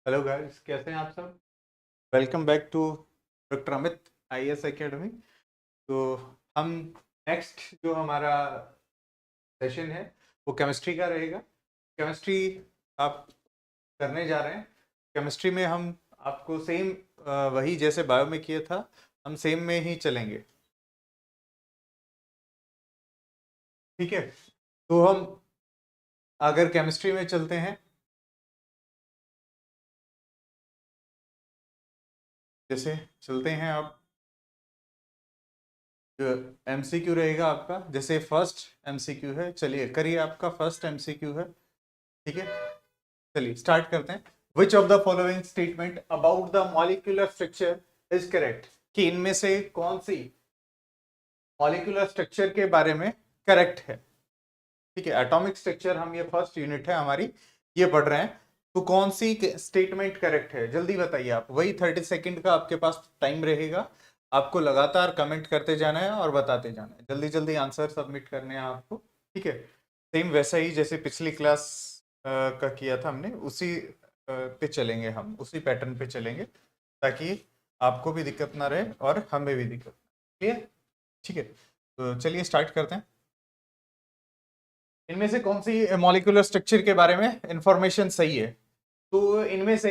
Hello guys, कैसे हैं आप सब। Welcome back to doctor Amit IAS academy. तो हम नेक्स्ट जो हमारा सेशन है वो केमिस्ट्री का रहेगा। केमिस्ट्री आप करने जा रहे हैं। केमिस्ट्री में हम आपको सेम वही जैसे बायो में किया था, हम सेम में ही चलेंगे। ठीक है, तो हम अगर केमिस्ट्री में चलते हैं, जैसे चलते हैं आप, एमसीक्यू रहेगा आपका। जैसे फर्स्ट एमसीक्यू है, चलिए करिए, आपका फर्स्ट एमसीक्यू है। ठीक है, चलिए स्टार्ट करते हैं। Which of the following statement about the molecular structure is correct, कि इनमें से कौन सी मॉलिक्यूलर स्ट्रक्चर के बारे में करेक्ट है। ठीक है, एटॉमिक स्ट्रक्चर हम ये फर्स्ट यूनिट है हमारी, ये पढ़ रहे हैं। तो कौन सी स्टेटमेंट करेक्ट है, जल्दी बताइए आप। वही 30 सेकंड का आपके पास टाइम रहेगा, आपको लगातार कमेंट करते जाना है और बताते जाना है। जल्दी जल्दी आंसर सबमिट करने हैं आपको। ठीक है, सेम वैसा ही जैसे पिछली क्लास का किया था हमने, उसी पे चलेंगे, हम उसी पैटर्न पे चलेंगे, ताकि आपको भी दिक्कत ना रहे और हमें भी दिक्कत। क्लियर? ठीक है, तो चलिए स्टार्ट करते हैं। इनमें से कौन सी मॉलिक्यूलर स्ट्रक्चर के बारे में इंफॉर्मेशन सही है। तो इनमें से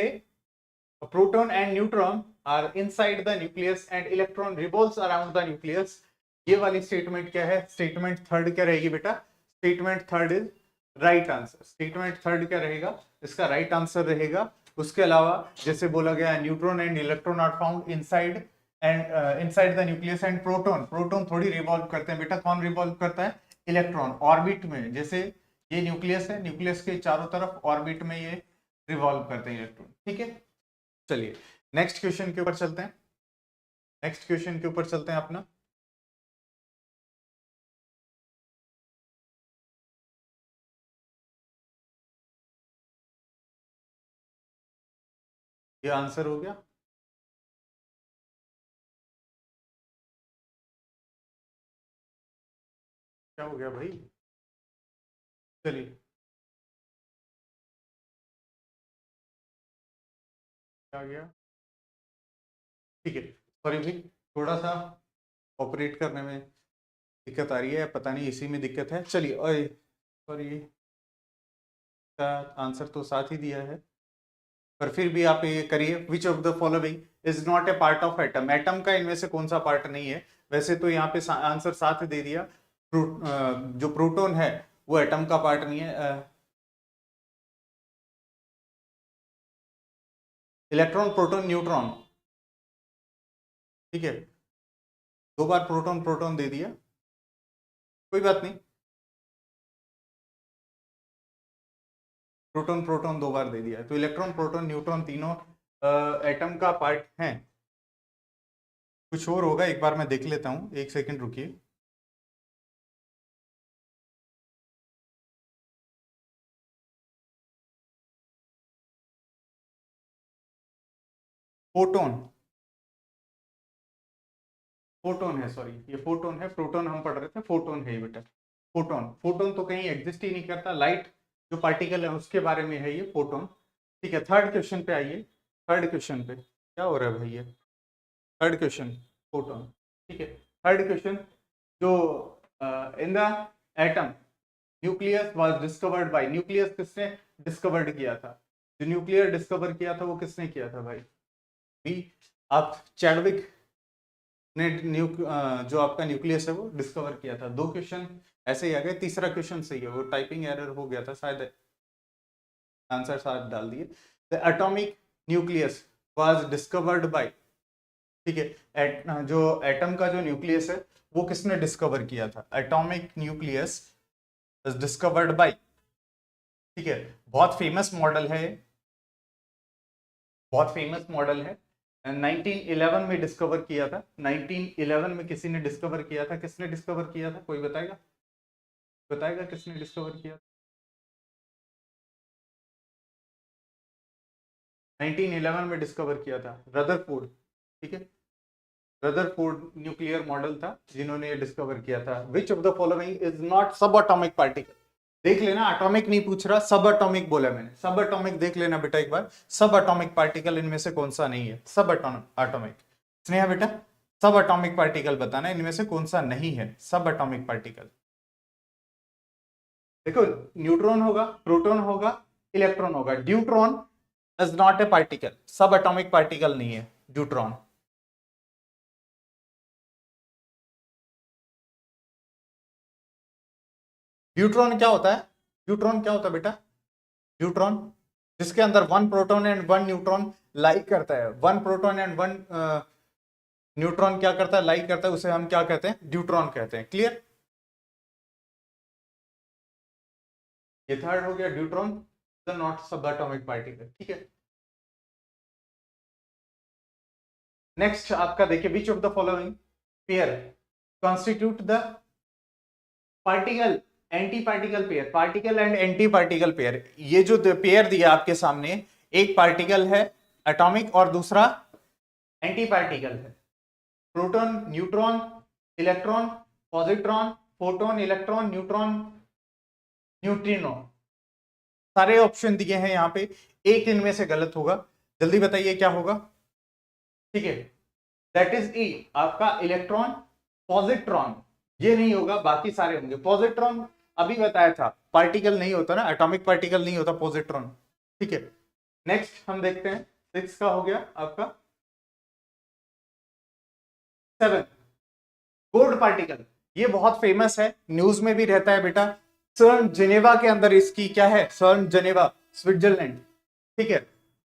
proton and neutron are inside the nucleus and electron revolves around the nucleus. ये वाली स्टेटमेंट क्या है? स्टेटमेंट थर्ड क्या रहेगी बेटा? Statement third is right answer. Statement third क्या रहेगा? इसका राइट आंसर रहेगा। उसके अलावा जैसे बोला गया, neutron and electron are found inside and inside the nucleus and proton, proton थोड़ी रिवॉल्व करते हैं बेटा। कौन रिवॉल्व करता है? इलेक्ट्रॉन ऑर्बिट में। जैसे ये न्यूक्लियस है, न्यूक्लियस के चारों तरफ ऑर्बिट में ये रिवॉल्व करते हैं इलेक्ट्रॉन। ठीक है, चलिए नेक्स्ट क्वेश्चन के ऊपर चलते हैं। नेक्स्ट क्वेश्चन के ऊपर चलते हैं अपना। ये आंसर हो गया। क्या हो गया भाई? चलिए, क्या गया? ठीक है, सॉरी भाई, थोड़ा सा ऑपरेट करने में दिक्कत आ रही है, पता नहीं इसी में दिक्कत है। चलिए, ओए सॉरी, का आंसर तो साथ ही दिया है, पर फिर भी आप ये करिए। विच of the following is not A part of atom. Atom का इनमें से कौन सा पार्ट नहीं है? वैसे तो यहाँ पे आंसर साथ दे दिया। जो प्रोटॉन है वो एटम का पार्ट नहीं है। Electron, proton, neutron. ठीक है, दो बार प्रोटॉन प्रोटॉन दे दिया, कोई बात नहीं। प्रोटॉन प्रोटॉन दो बार दे दिया, तो इलेक्ट्रॉन, प्रोटॉन, न्यूट्रॉन तीनों एटम का पार्ट हैं। कुछ और होगा, एक बार मैं देख लेता हूँ, एक सेकंड रुकिए। फोटोन, फोटोन है, सॉरी ये फोटोन है। प्रोटॉन हम पढ़ रहे थे, फोटोन है ये बेटा। फोटोन, फोटोन तो कहीं एग्जिस्ट ही नहीं करता। लाइट जो पार्टिकल है उसके बारे में है ये फोटोन। ठीक है, थर्ड क्वेश्चन पे आइए। थर्ड क्वेश्चन पे क्या हो रहा है भाई? ये थर्ड क्वेश्चन, फोटोन। ठीक है, थर्ड क्वेश्चन, जो in the atom nucleus was discovered by. Nucleus किसने डिस्कवर्ड किया था? जो न्यूक्लियर डिस्कवर किया था वो किसने किया था भाई? बी, आप चैडविक ने जो आपका न्यूक्लियस है वो डिस्कवर किया था। दो क्वेश्चन ऐसे ही आ गए, तीसरा क्वेश्चन सही है, वो टाइपिंग एरर हो गया था शायद, आंसर साथ डाल दिए। The atomic nucleus was discovered by. ठीक है, जो एटम का जो न्यूक्लियस है वो किसने डिस्कवर किया था? Atomic nucleus is discovered by. ठीक है, बहुत फेमस मॉडल है, बहुत फेमस मॉडल है। 1911 में डिस्कवर किया था। 1911 में किसी ने डिस्कवर किया था। किसने डिस्कवर किया था, कोई बताएगा? बताएगा किसने डिस्कवर किया? 1911 में डिस्कवर किया था रदरफोर्ड। ठीक है, रदरफोर्ड न्यूक्लियर मॉडल था जिन्होंने ये डिस्कवर किया था। विच of the following is not सब एटॉमिक पार्टिकल। देख लेना, एटॉमिक नहीं पूछ रहा, सब एटॉमिक बोला मैंने, सब एटॉमिक देख लेना बेटा एक बार, सब एटॉमिक पार्टिकल इनमें से कौन सा नहीं है, सब एटॉमिक। स्नेहा बेटा सब एटॉमिक पार्टिकल बताना इनमें से कौन सा नहीं है, सब एटॉमिक पार्टिकल। देखो न्यूट्रॉन होगा, प्रोटॉन होगा, इलेक्ट्रॉन होगा। Deuteron is not A particle, सब एटॉमिक पार्टिकल नहीं है ड्यूट्रॉन। न्यूट्रॉन क्या होता है, न्यूट्रॉन क्या होता है बेटा, न्यूट्रॉन जिसके अंदर one proton and one neutron like करता है, one proton and one neutron क्या करता है, लाइक करता है, उसे हम क्या कहते हैं, न्यूट्रॉन कहते हैं। क्लियर, ये थर्ड हो गया न्यूट्रॉन, नॉट सब एटॉमिक पार्टिकल। ठीक है, नेक्स्ट आपका देखिए, विच of the following pair constitute the particle anti particle pair, particle and anti particle pair. ये जो पेयर दिया आपके सामने, एक पार्टिकल है एटॉमिक और दूसरा एंटी पार्टिकल है। Proton, neutron, electron, positron, photon, electron, neutron, neutrino, सारे ऑप्शन दिए हैं यहाँ पे, एक इनमें से गलत होगा, जल्दी बताइए क्या होगा। ठीक है, दैट इज ई आपका इलेक्ट्रॉन, पॉजिट्रॉन ये नहीं होगा, बाकी सारे होंगे। पॉजिट्रॉन अभी बताया था पार्टिकल नहीं होता ना, एटॉमिक पार्टिकल नहीं होता पॉजिट्रॉन। ठीक है, नेक्स्ट हम देखते हैं, 6 का हो गया आपका। 7 गोल्ड पार्टिकल, ये बहुत फेमस है, न्यूज में भी रहता है बेटा। सर्न जेनेवा के अंदर इसकी क्या है, सर्न जेनेवा स्विट्जरलैंड, ठीक है,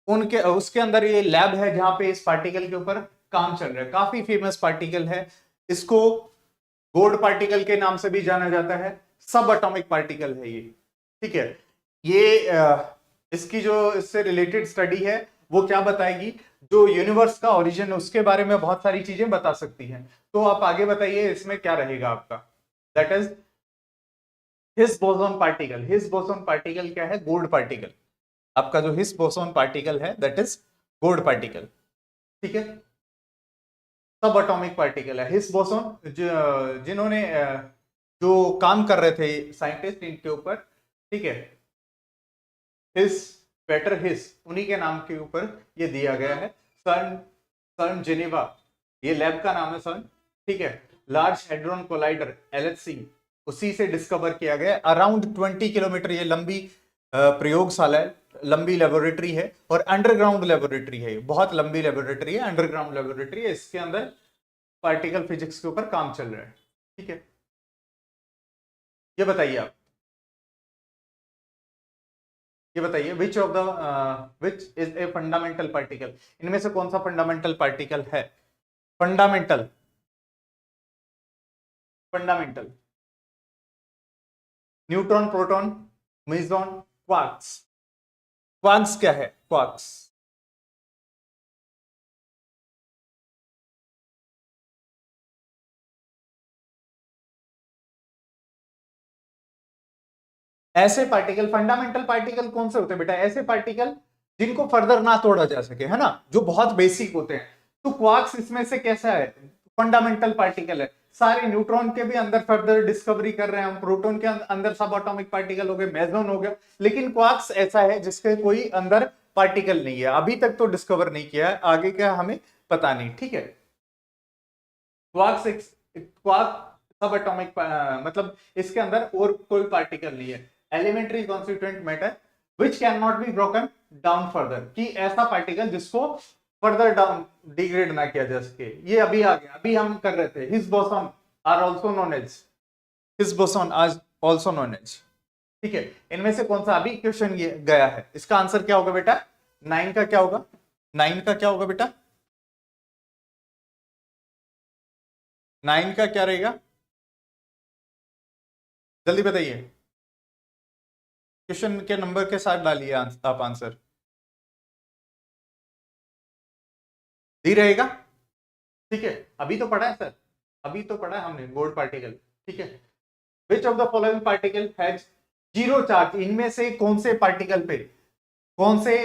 उनके उसके अंदर ये लैब है जहां पे इस पार्टिकल के ऊपर काम चल रहा है। काफी फेमस पार्टिकल है, इसको गोल्ड पार्टिकल के नाम से भी जाना जाता है, सब एटॉमिक पार्टिकल है ये। ठीक है, ये इसकी जो इससे रिलेटेड स्टडी है वो क्या बताएगी, जो यूनिवर्स का ओरिजिन है उसके बारे में बहुत सारी चीजें बता सकती हैं। तो आप आगे बताइए इसमें क्या रहेगा आपका, that is Higgs boson particle. Higgs boson particle क्या है, गोल्ड पार्टिकल। आपका जो हिग्स बोसॉन पार्टिकल है दैट इज गोल्ड पार्टिकल। ठीक है, सब एटॉमिक पार्टिकल है। हिग्स बोसॉन जिन्होंने जो काम कर रहे थे साइंटिस्ट इनके ऊपर, ठीक है, हिग्स, पीटर हिग्स, उन्हीं के नाम के ऊपर ये दिया गया है। सर्न जेनेवा ये लैब का नाम है सर्न। ठीक है, लार्ज हेड्रोन कोलाइडर LHC उसी से डिस्कवर किया गया। अराउंड 20 किलोमीटर ये लंबी प्रयोगशाला है, लंबी लेबोरेटरी है, और अंडरग्राउंड लेबोरेटरी है, बहुत लंबी लेबोरेटरी है, अंडरग्राउंड लेबोरेटरी है। इसके अंदर पार्टिकल फिजिक्स के ऊपर काम चल रहा है। ठीक है, ये बताइए आप, ये बताइए विच of the which is a fundamental particle, इनमें से कौन सा फंडामेंटल पार्टिकल है, fundamental, fundamental, neutron, proton, meson, quarks. Quarks क्या है, क्वार्क्स ऐसे पार्टिकल, फंडामेंटल पार्टिकल कौन से होते हैं बेटा, ऐसे पार्टिकल जिनको फर्दर ना तोड़ा जा सके, है ना, जो बहुत बेसिक होते हैं। तो क्वार्क्स इसमें से कैसा है, फंडामेंटल पार्टिकल है। सारे न्यूट्रॉन के भी अंदर फर्दर डिस्कवरी कर रहे हैं हम, प्रोटॉन के अंदर सब एटॉमिक पार्टिकल हो गए, मेसॉन हो गया, लेकिन क्वार्क्स ऐसा है जिसके कोई अंदर पार्टिकल नहीं है, अभी तक तो डिस्कवर नहीं किया है, आगे क्या हमें पता नहीं। ठीक है, क्वार्क्स, क्वार्क सब एटॉमिक मतलब इसके अंदर और कोई पार्टिकल नहीं है। Elementary constituent matter which can not be broken down further, कि ऐसा पार्टिकल जिसको फर्दर डाउन डिग्रेड ना किया जा सके। ये अभी आ गया, अभी हम कर रहे थे, Higgs boson are also known as, Higgs boson are also known as. ठीक है, इनमें से कौन सा अभी क्वेश्चन गया है, इसका आंसर क्या होगा बेटा, 9 का क्या होगा, 9 का क्या होगा बेटा, 9 का क्या रहेगा, जल्दी बताइए, क्वेश्चन के नंबर के साथ डालिए आप आंसर, डी रहेगा। ठीक है, अभी तो पढ़ा है सर, अभी तो पढ़ा है हमने गोल्ड पार्टिकल। ठीक है, which of the following particle has zero charge, इनमें से कौन से पार्टिकल पे, कौन से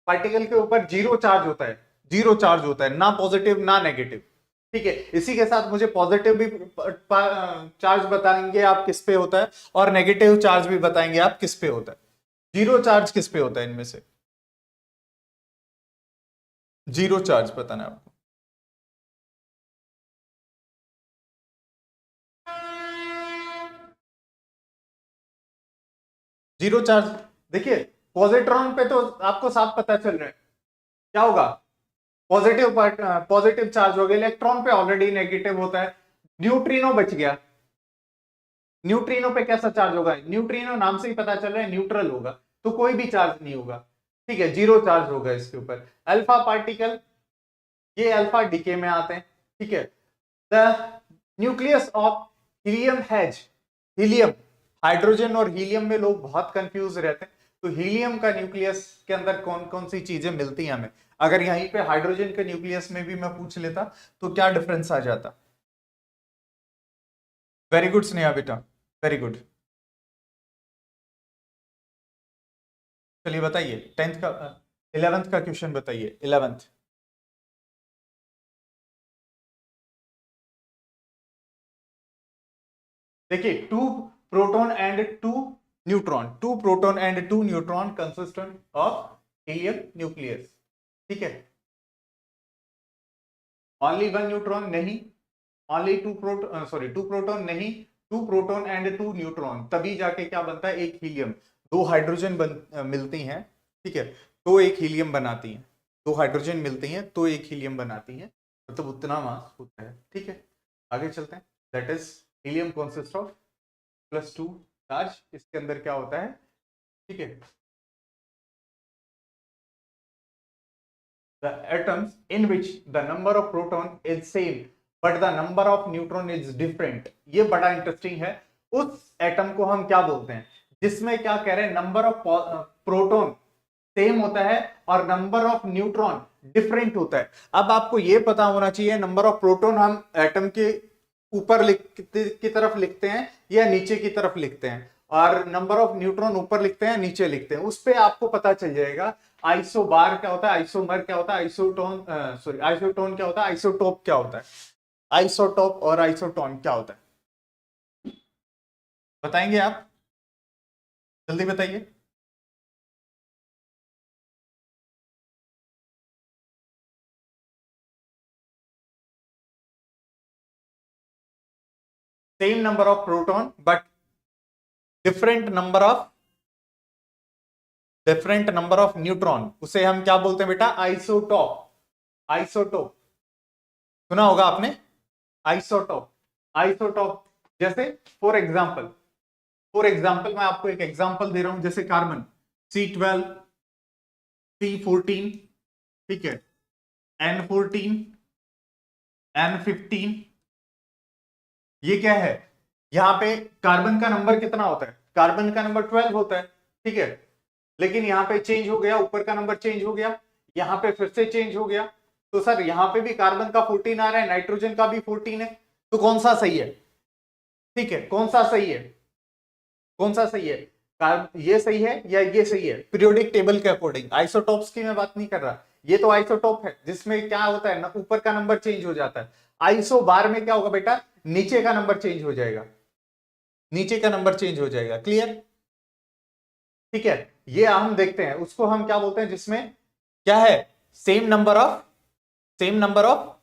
पार्टिकल के ऊपर जीरो चार्ज होता है, जीरो चार्ज होता है, ना पॉजिटिव ना नेगेटिव, ठीक है। इसी के साथ मुझे पॉजिटिव भी चार्ज बताएंगे आप किस पे होता है, और नेगेटिव चार्ज भी बताएंगे आप किस पे होता है। जीरो चार्ज किस पे होता है इनमें से? जीरो चार्ज बताना है आपको। जीरो चार्ज, देखिए पॉजिट्रॉन पे तो आपको साफ पता चल रहा है क्या होगा, पॉजिटिव पार्ट, पॉजिटिव चार्ज हो गया। इलेक्ट्रॉन पे ऑलरेडी नेगेटिव होता है। न्यूट्रिनो बच गया, न्यूट्रिनो पे कैसा चार्ज होगा? न्यूट्रिनो नाम से ही पता चल रहा है न्यूट्रल होगा, तो कोई भी चार्ज नहीं होगा। ठीक है, जीरो चार्ज होगा इसके ऊपर। अल्फा पार्टिकल, ये अल्फा डीके में आते हैं। ठीक है, the nucleus of helium has, helium, hydrogen और हीलियम में लोग बहुत कंफ्यूज रहते हैं। तो हीलियम का न्यूक्लियस के अंदर कौन कौन सी चीजें मिलती हैं हमें? अगर यहीं पे हाइड्रोजन के न्यूक्लियस में भी मैं पूछ लेता तो क्या डिफरेंस आ जाता? वेरी गुड स्नेहा बेटा, वेरी गुड। चलिए बताइए, 10th का 11th का क्वेश्चन बताइए, 11th। देखिए, two proton and two neutron, two proton and two neutron consistent of helium nucleus. ठीक है, ओनली वन न्यूट्रॉन नहीं, only two proton, sorry two proton नहीं, two proton and two neutron, तभी जाके क्या बनता है? एक हीलियम। दो हाइड्रोजन मिलती हैं, ठीक है, तो एक हीलियम बनाती हैं। दो हाइड्रोजन मिलती हैं तो एक हीलियम बनाती हैं, मतलब उतना मास होता है। ठीक है, आगे चलते हैं। That is helium consist of +2 charge, इसके अंदर क्या होता है? ठीक है, the atoms in which the number of proton is same but the number of neutron is different। ये बड़ा इंटरेस्टिंग है। उस एटम को हम क्या बोलते हैं जिसमें क्या कह रहे हैं, नंबर ऑफ प्रोटॉन सेम होता है और नंबर ऑफ न्यूट्रॉन डिफरेंट होता है। अब आपको यह पता होना चाहिए नंबर ऑफ प्रोटॉन हम एटम के ऊपर की तरफ लिखते हैं या नीचे की तरफ लिखते हैं, और नंबर ऑफ न्यूट्रॉन ऊपर लिखते हैं नीचे लिखते हैं, उस पे आपको पता चल जाएगा। आइसोबार क्या होता है, आइसोमर क्या होता है, आइसोटोन, सॉरी आइसोटोन क्या होता है, आइसोटोप क्या होता है, आइसोटोप और आइसोटोन क्या होता है, बताएंगे आप? जल्दी बताइए। Same number of proton but different number of neutron, उसे हम क्या बोलते हैं बेटा? आइसोटोप। आइसोटोप सुना होगा आपने, आइसोटोप। आइसोटोप जैसे फॉर एग्जाम्पल मैं आपको एक एग्जाम्पल दे रहा हूं, जैसे कार्बन C12, C14, ठीक है, N14, N15, ये क्या है? यहां पे कार्बन का नंबर कितना होता है? कार्बन का नंबर 12 होता है, ठीक है, लेकिन यहां पे चेंज हो गया, ऊपर का नंबर चेंज हो गया, यहां पे फिर से चेंज हो गया। तो सर यहां पे भी कार्बन का 14 आ रहा है, नाइट्रोजन का भी 14 है, तो कौन सा सही है? ठीक है, कौन सा सही है? कौन सा सही है? ये सही है या ये सही है पीरियोडिक टेबल के अकॉर्डिंग? आइसोटॉप्स की मैं बात नहीं कर रहा, ये तो आइसोटॉप है जिसमें क्या होता है ना, ऊपर का नंबर चेंज हो जाता है। आइसो बार में क्या होगा बेटा? नीचे का नंबर चेंज हो जाएगा, नीचे का नंबर चेंज हो जाएगा। क्लियर? ठीक है, ये हम देखते हैं, उसको हम क्या बोलते हैं जिसमें क्या है, सेम नंबर ऑफ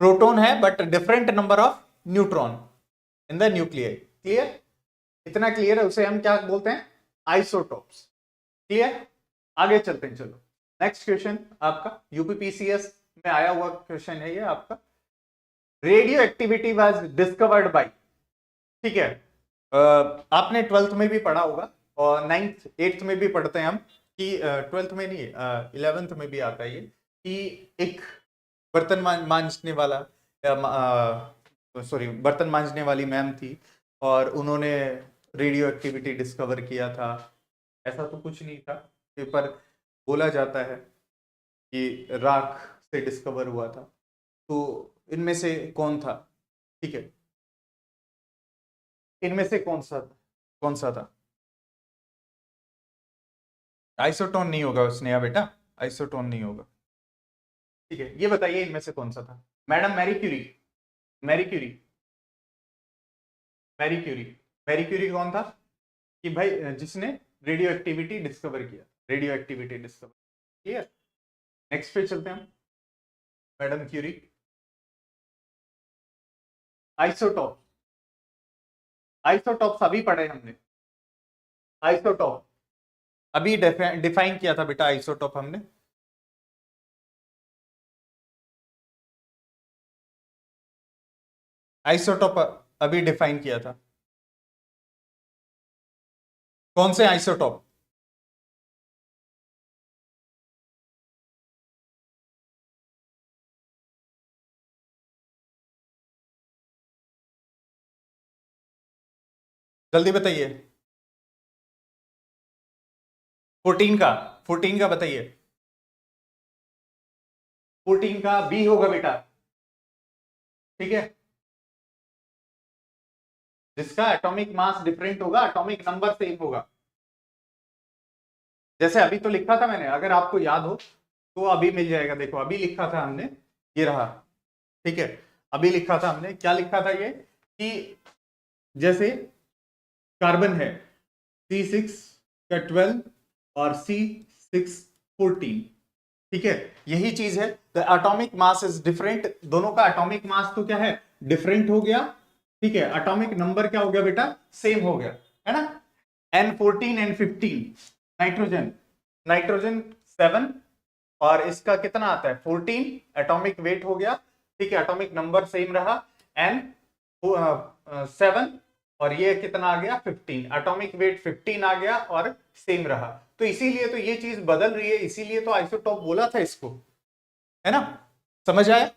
प्रोटॉन है but different number of neutron in the nuclear. Clear? इतना क्लियर है, उसे हम क्या बोलते हैं? आइसोटोप्स। क्लियर? आगे चलते हैं, चलो नेक्स्ट क्वेश्चन आपका यूपीपीसीएस में आया हुआ क्वेश्चन है ये आपका। Radio activity was discovered by, ठीक है, आपने 12th में भी पढ़ा होगा और 9th 8th में भी पढ़ते हैं हम कि 12th में नहीं, 11th में भी आता है ये, कि एक बर्तन मांजने वाला, सॉरी बर्तन मांजने वाली मैम थी और उन्होंने रेडियो एक्टिविटी डिस्कवर किया था। ऐसा तो कुछ नहीं था, पेपर बोला जाता है कि राख से डिस्कवर हुआ था। तो इनमें से कौन था? ठीक है, इनमें से कौन सा था? आइसोटोन नहीं होगा स्नेहा बेटा, आइसोटोन नहीं होगा। ठीक है, ये बताइए इनमें से कौन सा था? Madam Marie Curie, Marie Curie, Marie Curie, Marie Curie कौन था कि भाई जिसने रेडियो एक्टिविटी डिस्कवर किया, radio activity discover. Clear. Next पे चलते हैं हम। Madam Curie. आइसोटॉप, आइसोटॉप अभी पढ़े हमने। आइसोटॉप अभी डिफाइन किया था बेटा, आइसोटॉप हमने। आइसोटॉप अभी डिफाइन किया था। कौन से आइसोटॉप? जल्दी बताइए। 14 का, 14 का बताइए। 14 का बी होगा बेटा, ठीक है। जिसका एटॉमिक मास डिफरेंट होगा, एटॉमिक नंबर सेम होगा। जैसे अभी तो लिखा था मैंने, अगर आपको याद हो तो अभी मिल जाएगा। देखो अभी लिखा था हमने, ये रहा, ठीक है। अभी लिखा था हमने, क्या लिखा था ये कि जैसे कार्बन है C6 का 12 और C6 14, ठीक है। यही चीज है, the atomic mass is different. दोनों का एटॉमिक मास तो क्या है, डिफरेंट हो गया, ठीक है। एटॉमिक नंबर क्या हो गया बेटा, सेम हो गया, है ना। N14 N15, नाइट्रोजन, नाइट्रोजन 7 और इसका कितना आता है 14, एटॉमिक वेट हो गया, ठीक है। एटॉमिक नंबर सेम रहा, N 7 और ये कितना आ गया 15, एटॉमिक वेट 15 आ गया और सेम रहा। तो इसीलिए तो ये चीज बदल रही है, इसीलिए तो आइसोटॉप बोला था इसको, है ना। समझ आया,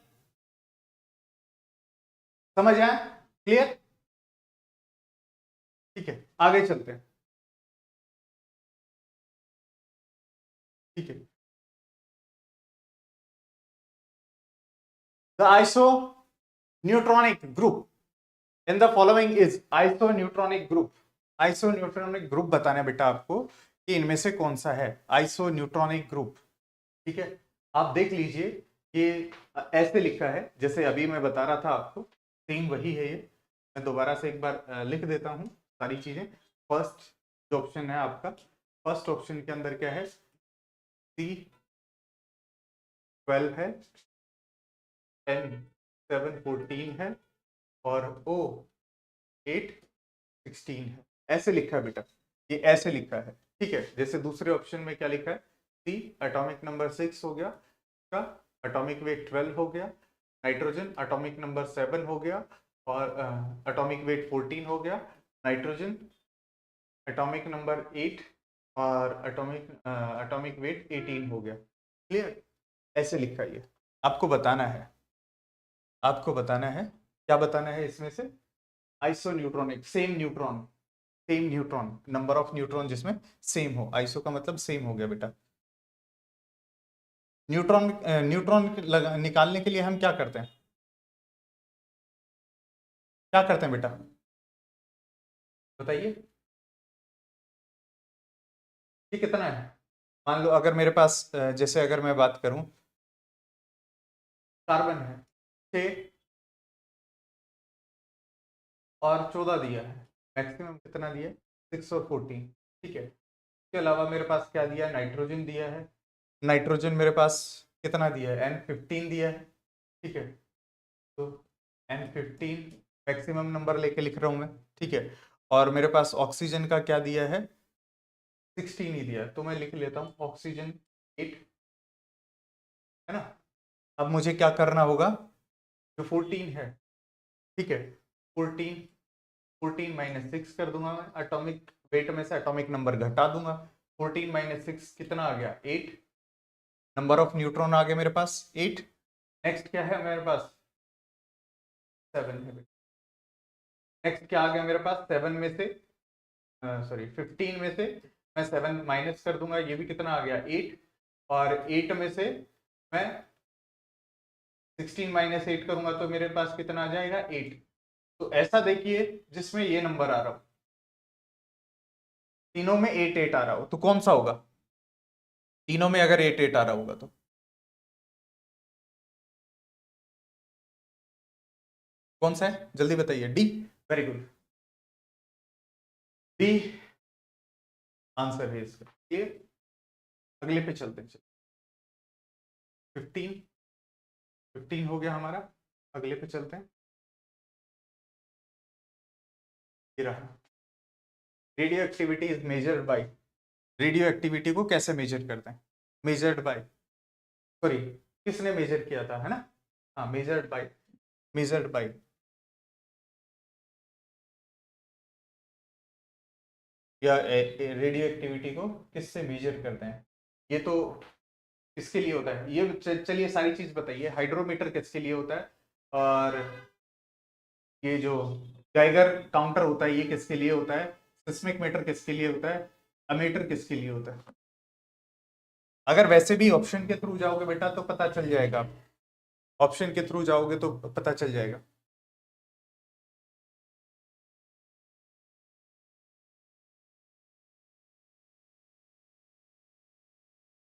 समझ आया, क्लियर, ठीक है। आगे चलते हैं, ठीक है। The iso neutronic group in the following is, iso neutronic group, iso neutronic group बताना है बेटा आपको कि इनमें से कौन सा है आइसो न्यूट्रॉनिक ग्रुप, ठीक है। आप देख लीजिए, ये ऐसे लिखा है जैसे अभी मैं बता रहा था आपको, सेम वही है ये। मैं दोबारा से एक बार लिख देता हूँ सारी चीजें। फर्स्ट जो ऑप्शन है आपका, फर्स्ट ऑप्शन के अंदर क्या है, C12 है, N7 14 है और O8 16 है। ऐसे लिखा है बेटा, ये ऐसे लिखा है, ठीक है। जैसे दूसरे ऑप्शन में क्या लिखा है, C एटॉमिक नंबर 6 हो गया, का एटॉमिक वेट 12 हो गया, नाइट्रोजन एटॉमिक नंबर 7 हो गया और एटॉमिक वेट 14 हो गया, नाइट्रोजन एटॉमिक नंबर 8 और एटॉमिक वेट 18 हो गया। क्लियर, ऐसे लिखा है ये। आपको बताना है, आपको बताना है, क्या बताना है इसमें से, iso neutronic, same neutron, same neutron, number of neutron जिसमें सेम हो। आइसो का मतलब सेम हो गया बेटा। न्यूट्रॉन, न्यूट्रॉन निकालने के लिए हम क्या करते हैं, क्या करते हैं बेटा, बताइए। ये कितना है, मान लो अगर मेरे पास जैसे अगर मैं बात करूं, कार्बन है 6 और 14 दिया है, मैक्सिमम कितना दिया है 6 और 14, ठीक है। इसके अलावा मेरे पास क्या दिया है, नाइट्रोजन दिया है, नाइट्रोजन मेरे पास कितना दिया है N15 दिया है, ठीक है। तो N15 मैक्सिमम नंबर लेके लिख रहा हूं मैं, ठीक है। और मेरे पास ऑक्सीजन का क्या दिया है 16 ही दिया है, तो मैं लिख लेता हूँ ऑक्सीजन 8, है ना। अब मुझे क्या करना होगा, जो 14 है, ठीक है, 14, 14 माइनस 6 कर दूंगा मैं, एटॉमिक वेट में से एटॉमिक नंबर घटा दूंगा, 14 माइनस 6 कितना आ गया 8, नंबर ऑफ न्यूट्रॉन आ गए मेरे पास 8। नेक्स्ट क्या है मेरे पास 7 है। नेक्स्ट क्या आ गया मेरे पास 7 में से, सॉरी 15 में से मैं 7 माइनस कर दूंगा, ये भी कितना आ गया 8, और 8 में से मैं 16 माइनस 8 करूंगा तो मेरे पास कितना आ जाएगा 8। तो ऐसा देखिए जिसमें ये नंबर आ रहा हो, तीनों में 8 8 आ रहा हो, तो कौन सा होगा, तीनों में अगर 8 8 आ रहा होगा तो कौन सा है जल्दी बताइए? D, very good, D answer है इसका। क्लियर, अगले पे चलते हैं। 15 15 हो गया हमारा, अगले पे चलते हैं। ये रहा, radio activity is measured by, radio activity को कैसे मेजर करते हैं? मेजर्ड बाय, सॉरी किसने मेजर किया था, है ना? हाँ, मेजर्ड बाय, मेजर्ड बाय, या रेडियो एक्टिविटी को किससे मेजर करते हैं? ये तो किसके लिए होता है ये, चलिए सारी चीज बताइए। हाइड्रोमीटर किसके लिए होता है, और ये जो गाइगर काउंटर होता है ये किसके लिए होता है, सिस्मिक मीटर किसके लिए होता है, अमीटर किसके लिए होता है? अगर वैसे भी ऑप्शन के थ्रू जाओगे बेटा तो पता चल जाएगा, ऑप्शन के थ्रू जाओगे तो पता चल जाएगा।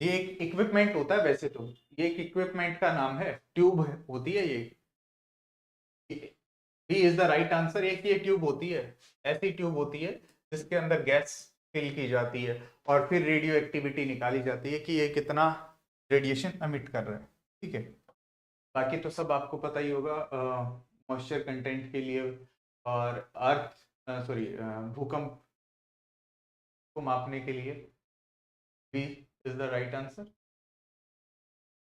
ये एक इक्विपमेंट होता है वैसे तो, ये एक इक्विपमेंट का नाम है, ट्यूब होती है ये। B is the right answer. एक ये ट्यूब होती है, ऐसी ट्यूब होती है जिसके अंदर गैस फिल की जाती है और फिर रेडियो एक्टिविटी निकाली जाती है कि ये कितना रेडिएशन एमिट कर रहा है। ठीक है, बाकी तो सब आपको पता ही होगा, मॉइस्चर कंटेंट के लिए और अर्थ सॉरी भूकंप को मापने के लिए B is the right answer.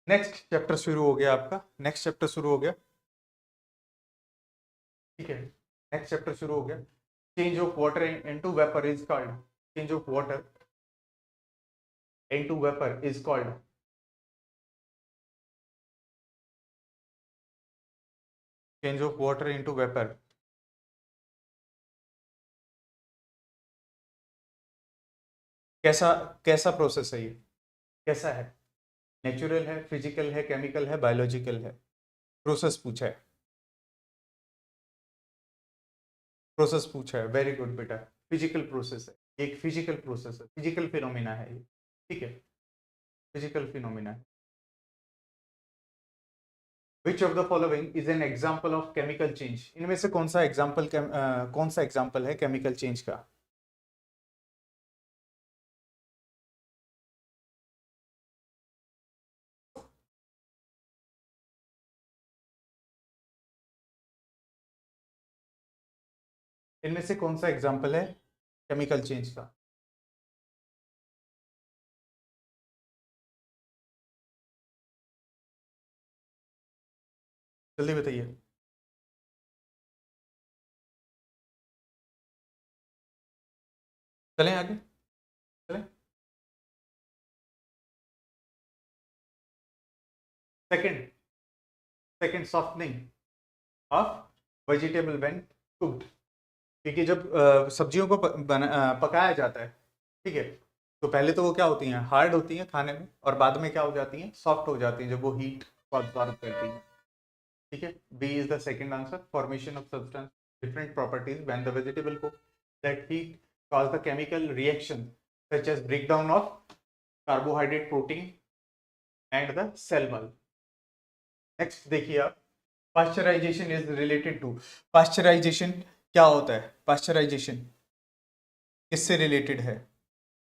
Next chapter शुरू हो गया आपका, नेक्स्ट चैप्टर शुरू हो गया। ठीक है, नेक्स्ट चैप्टर शुरू हो गया। Change of water into vapour is called, change of water into vapour is called, change of water into vapour, कैसा कैसा प्रोसेस है ये, कैसा है? नेचुरल है, फिजिकल है, केमिकल है, बायोलॉजिकल है? प्रोसेस पूछा है, प्रोसेस पूछा है, वेरी गुड बेटा, फिजिकल प्रोसेस है, एक फिजिकल प्रोसेस है, फिजिकल फिनोमिना है ये। ठीक है, फिजिकल फिनोमिना है। Which of the following is an example of chemical change, इनमें से कौन सा एग्जाम्पल कौन सा एग्जाम्पल है केमिकल चेंज का? इनमें से कौन सा एग्जाम्पल है केमिकल चेंज का? जल्दी बताइए। चलें आगे, चलें। Second, second softening of vegetable when cooked, क्योंकि जब सब्जियों को पकाया जाता है, ठीक है, तो पहले तो वो क्या होती हैं, हार्ड होती हैं खाने में, और बाद में क्या हो जाती हैं, सॉफ्ट हो जाती हैं जब वो हीट को अब्सॉर्ब करती हैं। ठीक है, B is the second answer. Formation of substance different properties when the vegetable cook, that heat cause the chemical reaction such as breakdown of carbohydrate, protein and the cell wall. Next देखिए आप, pasteurisation is related to, pasteurisation क्या होता है? Pasteurisation किससे related है?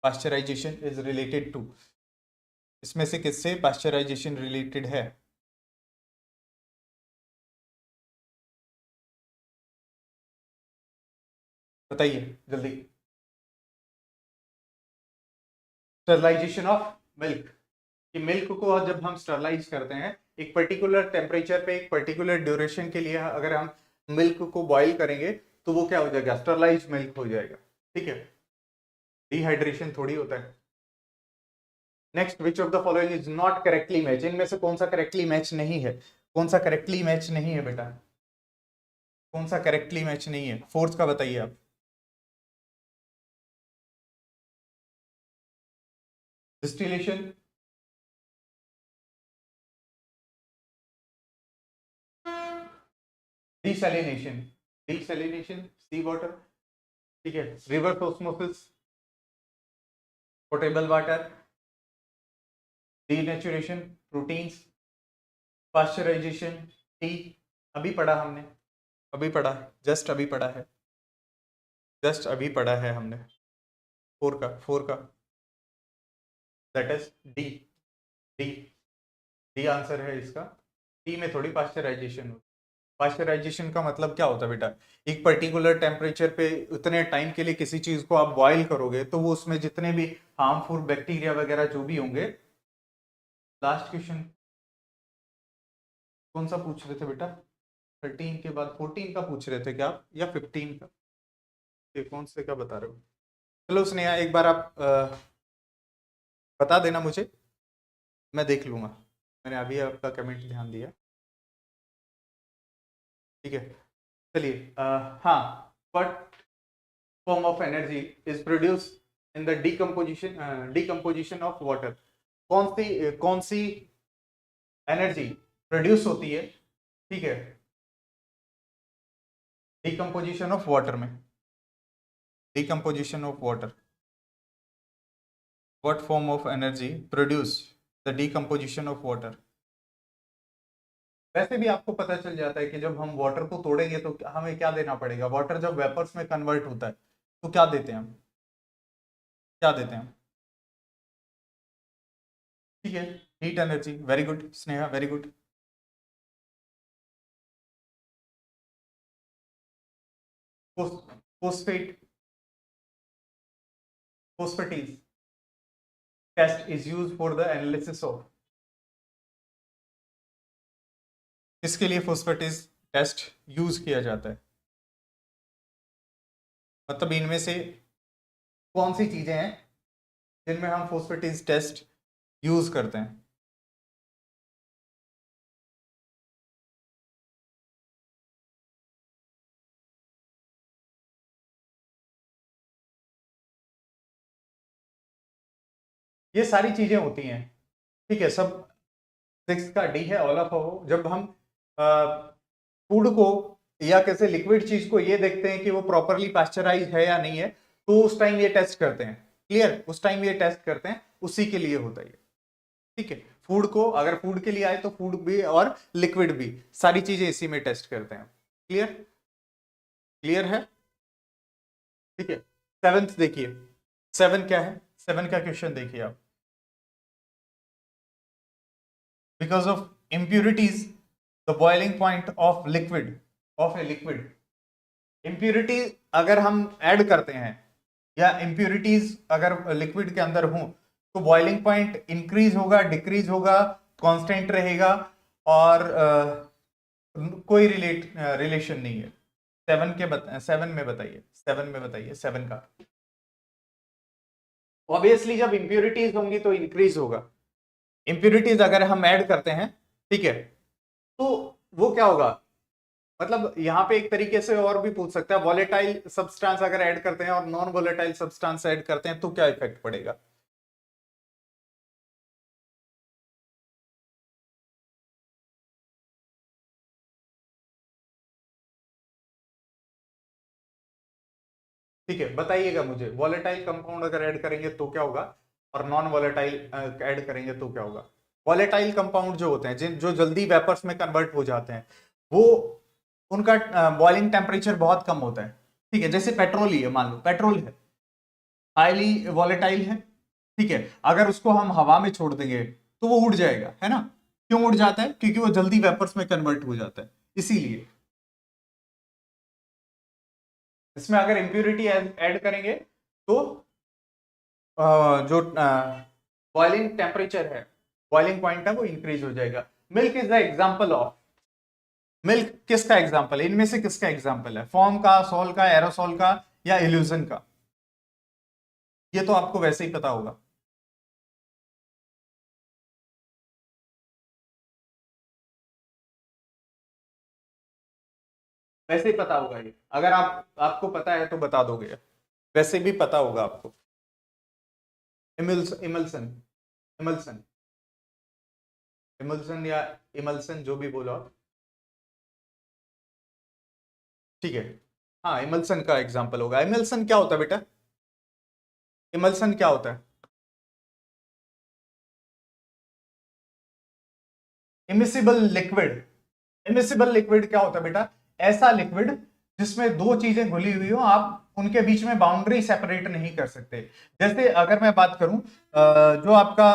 Pasteurisation is related to, इसमें से किससे पास्चराइजेशन रिलेटेड है? बताइए जल्दी। स्टरलाइजेशन ऑफ मिल्क, कि मिल्क को जब हम स्टरलाइज करते हैं एक पर्टिकुलर टेम्परेचर पे एक पर्टिकुलर ड्यूरेशन के लिए, अगर हम मिल्क को बॉईल करेंगे तो वो क्या हो जाएगा, स्टरलाइज मिल्क हो जाएगा। ठीक है, डिहाइड्रेशन थोड़ी होता है। Next, which of the following is not correctly match, इनमें से कौन सा करेक्टली मैच नहीं है? कौन सा करेक्टली मैच नहीं है बेटा, कौन सा करेक्टली मैच नहीं है? फोर्थ का बताइए आप। Distillation, desalination, desalination sea water, ठीक है, reverse osmosis potable water, denaturation proteins, pasteurisation टी, अभी पढ़ा हमने, अभी पढ़ा है, जस्ट अभी पढ़ा है, जस्ट अभी पढ़ा है हमने, फोर का that is D. D D answer है इसका। डी में थोड़ी पाश्चराइजेशन हो। पाश्चराइजेशन का मतलब क्या होता है बेटा, एक पर्टिकुलर टेम्परेचर पे उतने टाइम के लिए किसी चीज को आप बॉईल करोगे तो वो उसमें जितने भी हार्मफुल बैक्टीरिया वगैरह जो भी होंगे। लास्ट क्वेश्चन कौन सा पूछ रहे थे बेटा? 13 के बाद 14 का पूछ रहे थे क्या आप, या 15 का? ये कौन से का बता रहे हो? चलो स्नेहा एक बार आप बता देना मुझे, मैं देख लूंगा। मैंने अभी आपका कमेंट ध्यान दिया, ठीक है। चलिए हाँ, what form of energy is produce in the decomposition of water? कौन सी एनर्जी प्रोड्यूस होती है, ठीक है, डिकम्पोजिशन ऑफ वाटर में? Decomposition of water, what form of energy produce the decomposition of water? वैसे भी आपको पता चल जाता है कि जब हम वाटर को तोड़ेंगे तो हमें क्या देना पड़ेगा। वाटर जब वेपर्स में कन्वर्ट होता है तो क्या देते हैं हम, क्या देते हैं हम? ठीक है, heat energy. Very good Sneha, very good. Phosphate, phosphatase test is use for the analysis of, इसके लिए फोस्फेटीज टेस्ट यूज किया जाता है? मतलब इनमें से कौन सी चीजें हैं जिनमें हम फोस्फेटीज टेस्ट यूज करते हैं? ये सारी चीजें होती हैं, ठीक है सब। 6 का डी है ऑल ऑफ। जब हम फूड को या किसी लिक्विड चीज को ये देखते हैं कि वो प्रॉपरली पास्चराइज है या नहीं है, तो उस टाइम ये टेस्ट करते हैं। क्लियर, उस टाइम ये टेस्ट करते हैं, उसी के लिए होता है ये, ठीक है। फूड को अगर फूड के लिए आए तो फूड भी और लिक्विड भी, सारी चीजें इसी में टेस्ट करते हैं। क्लियर, क्लियर है, ठीक है। सेवेंथ देखिए, 7 क्या है? 7 का क्वेश्चन देखिए आप। Because of impurities the boiling point of liquid, of a liquid, impurity अगर हम ऐड करते हैं या इम्प्यूरिटीज अगर लिक्विड के अंदर हो तो बॉइलिंग पॉइंट इंक्रीज होगा, डिक्रीज होगा, कांस्टेंट रहेगा, और कोई रिलेशन नहीं है। 7 में बताइए, 7 में बताइए, 7 का। ऑब्वियसली जब इंप्यूरिटीज होंगी तो इंक्रीज होगा। इंप्यूरिटीज अगर हम ऐड करते हैं, ठीक है, तो वो क्या होगा, मतलब यहां पे एक तरीके से और भी पूछ सकता है, वॉलेटाइल सब्सटेंस अगर ऐड करते हैं और नॉन वॉलेटाइल सब्सटेंस ऐड करते हैं तो क्या इफेक्ट पड़ेगा? ठीक है, बताइएगा मुझे, वॉलेटाइल कंपाउंड अगर ऐड करेंगे तो क्या होगा, और नॉन वॉलेटाइल ऐड करेंगे तो क्या होगा? वॉलेटाइल कंपाउंड जो होते हैं, जिन जो जल्दी वेपर्स में कन्वर्ट हो जाते हैं, वो उनका बॉइलिंग टेम्परेचर बहुत कम होता है, ठीक है। जैसे पेट्रोल ही है, मान लो पेट्रोल है, हाईली वॉलेटाइल है, ठीक है। अगर उसको हम हवा में छोड़ देंगे तो वो उड़ जाएगा, है ना? क्यों उड़ जाता है? क्योंकि वो जल्दी वेपर्स में कन्वर्ट हो जाता है, इसीलिए। इसमें अगर इम्प्यूरिटी ऐड करेंगे तो जो बॉइलिंग टेम्परेचर है, बॉइलिंग पॉइंट है, वो इंक्रीज हो जाएगा। Milk is the example of, milk किसका एग्जाम्पल है, इनमें से किसका एग्जाम्पल है? फॉर्म का, सोल का, एरोसोल का, या इल्यूजन का? ये तो आपको वैसे ही पता होगा। वैसे ही पता होगा ये, अगर आपको पता है तो बता दोगे, वैसे भी पता होगा आपको। इमल्सन, इमल्सन, इमल्सन या इमल्सन जो भी बोलो आप, ठीक है। हाँ, इमल्सन का एग्जाम्पल होगा। इमल्सन क्या होता है बेटा? इमल्सन क्या होता है? इमिसिबल लिक्विड, इमिसिबल लिक्विड क्या होता है बेटा? ऐसा लिक्विड जिसमें दो चीजें घुली हुई हो, आप उनके बीच में बाउंड्री सेपरेट नहीं कर सकते। जैसे अगर मैं बात करूं जो आपका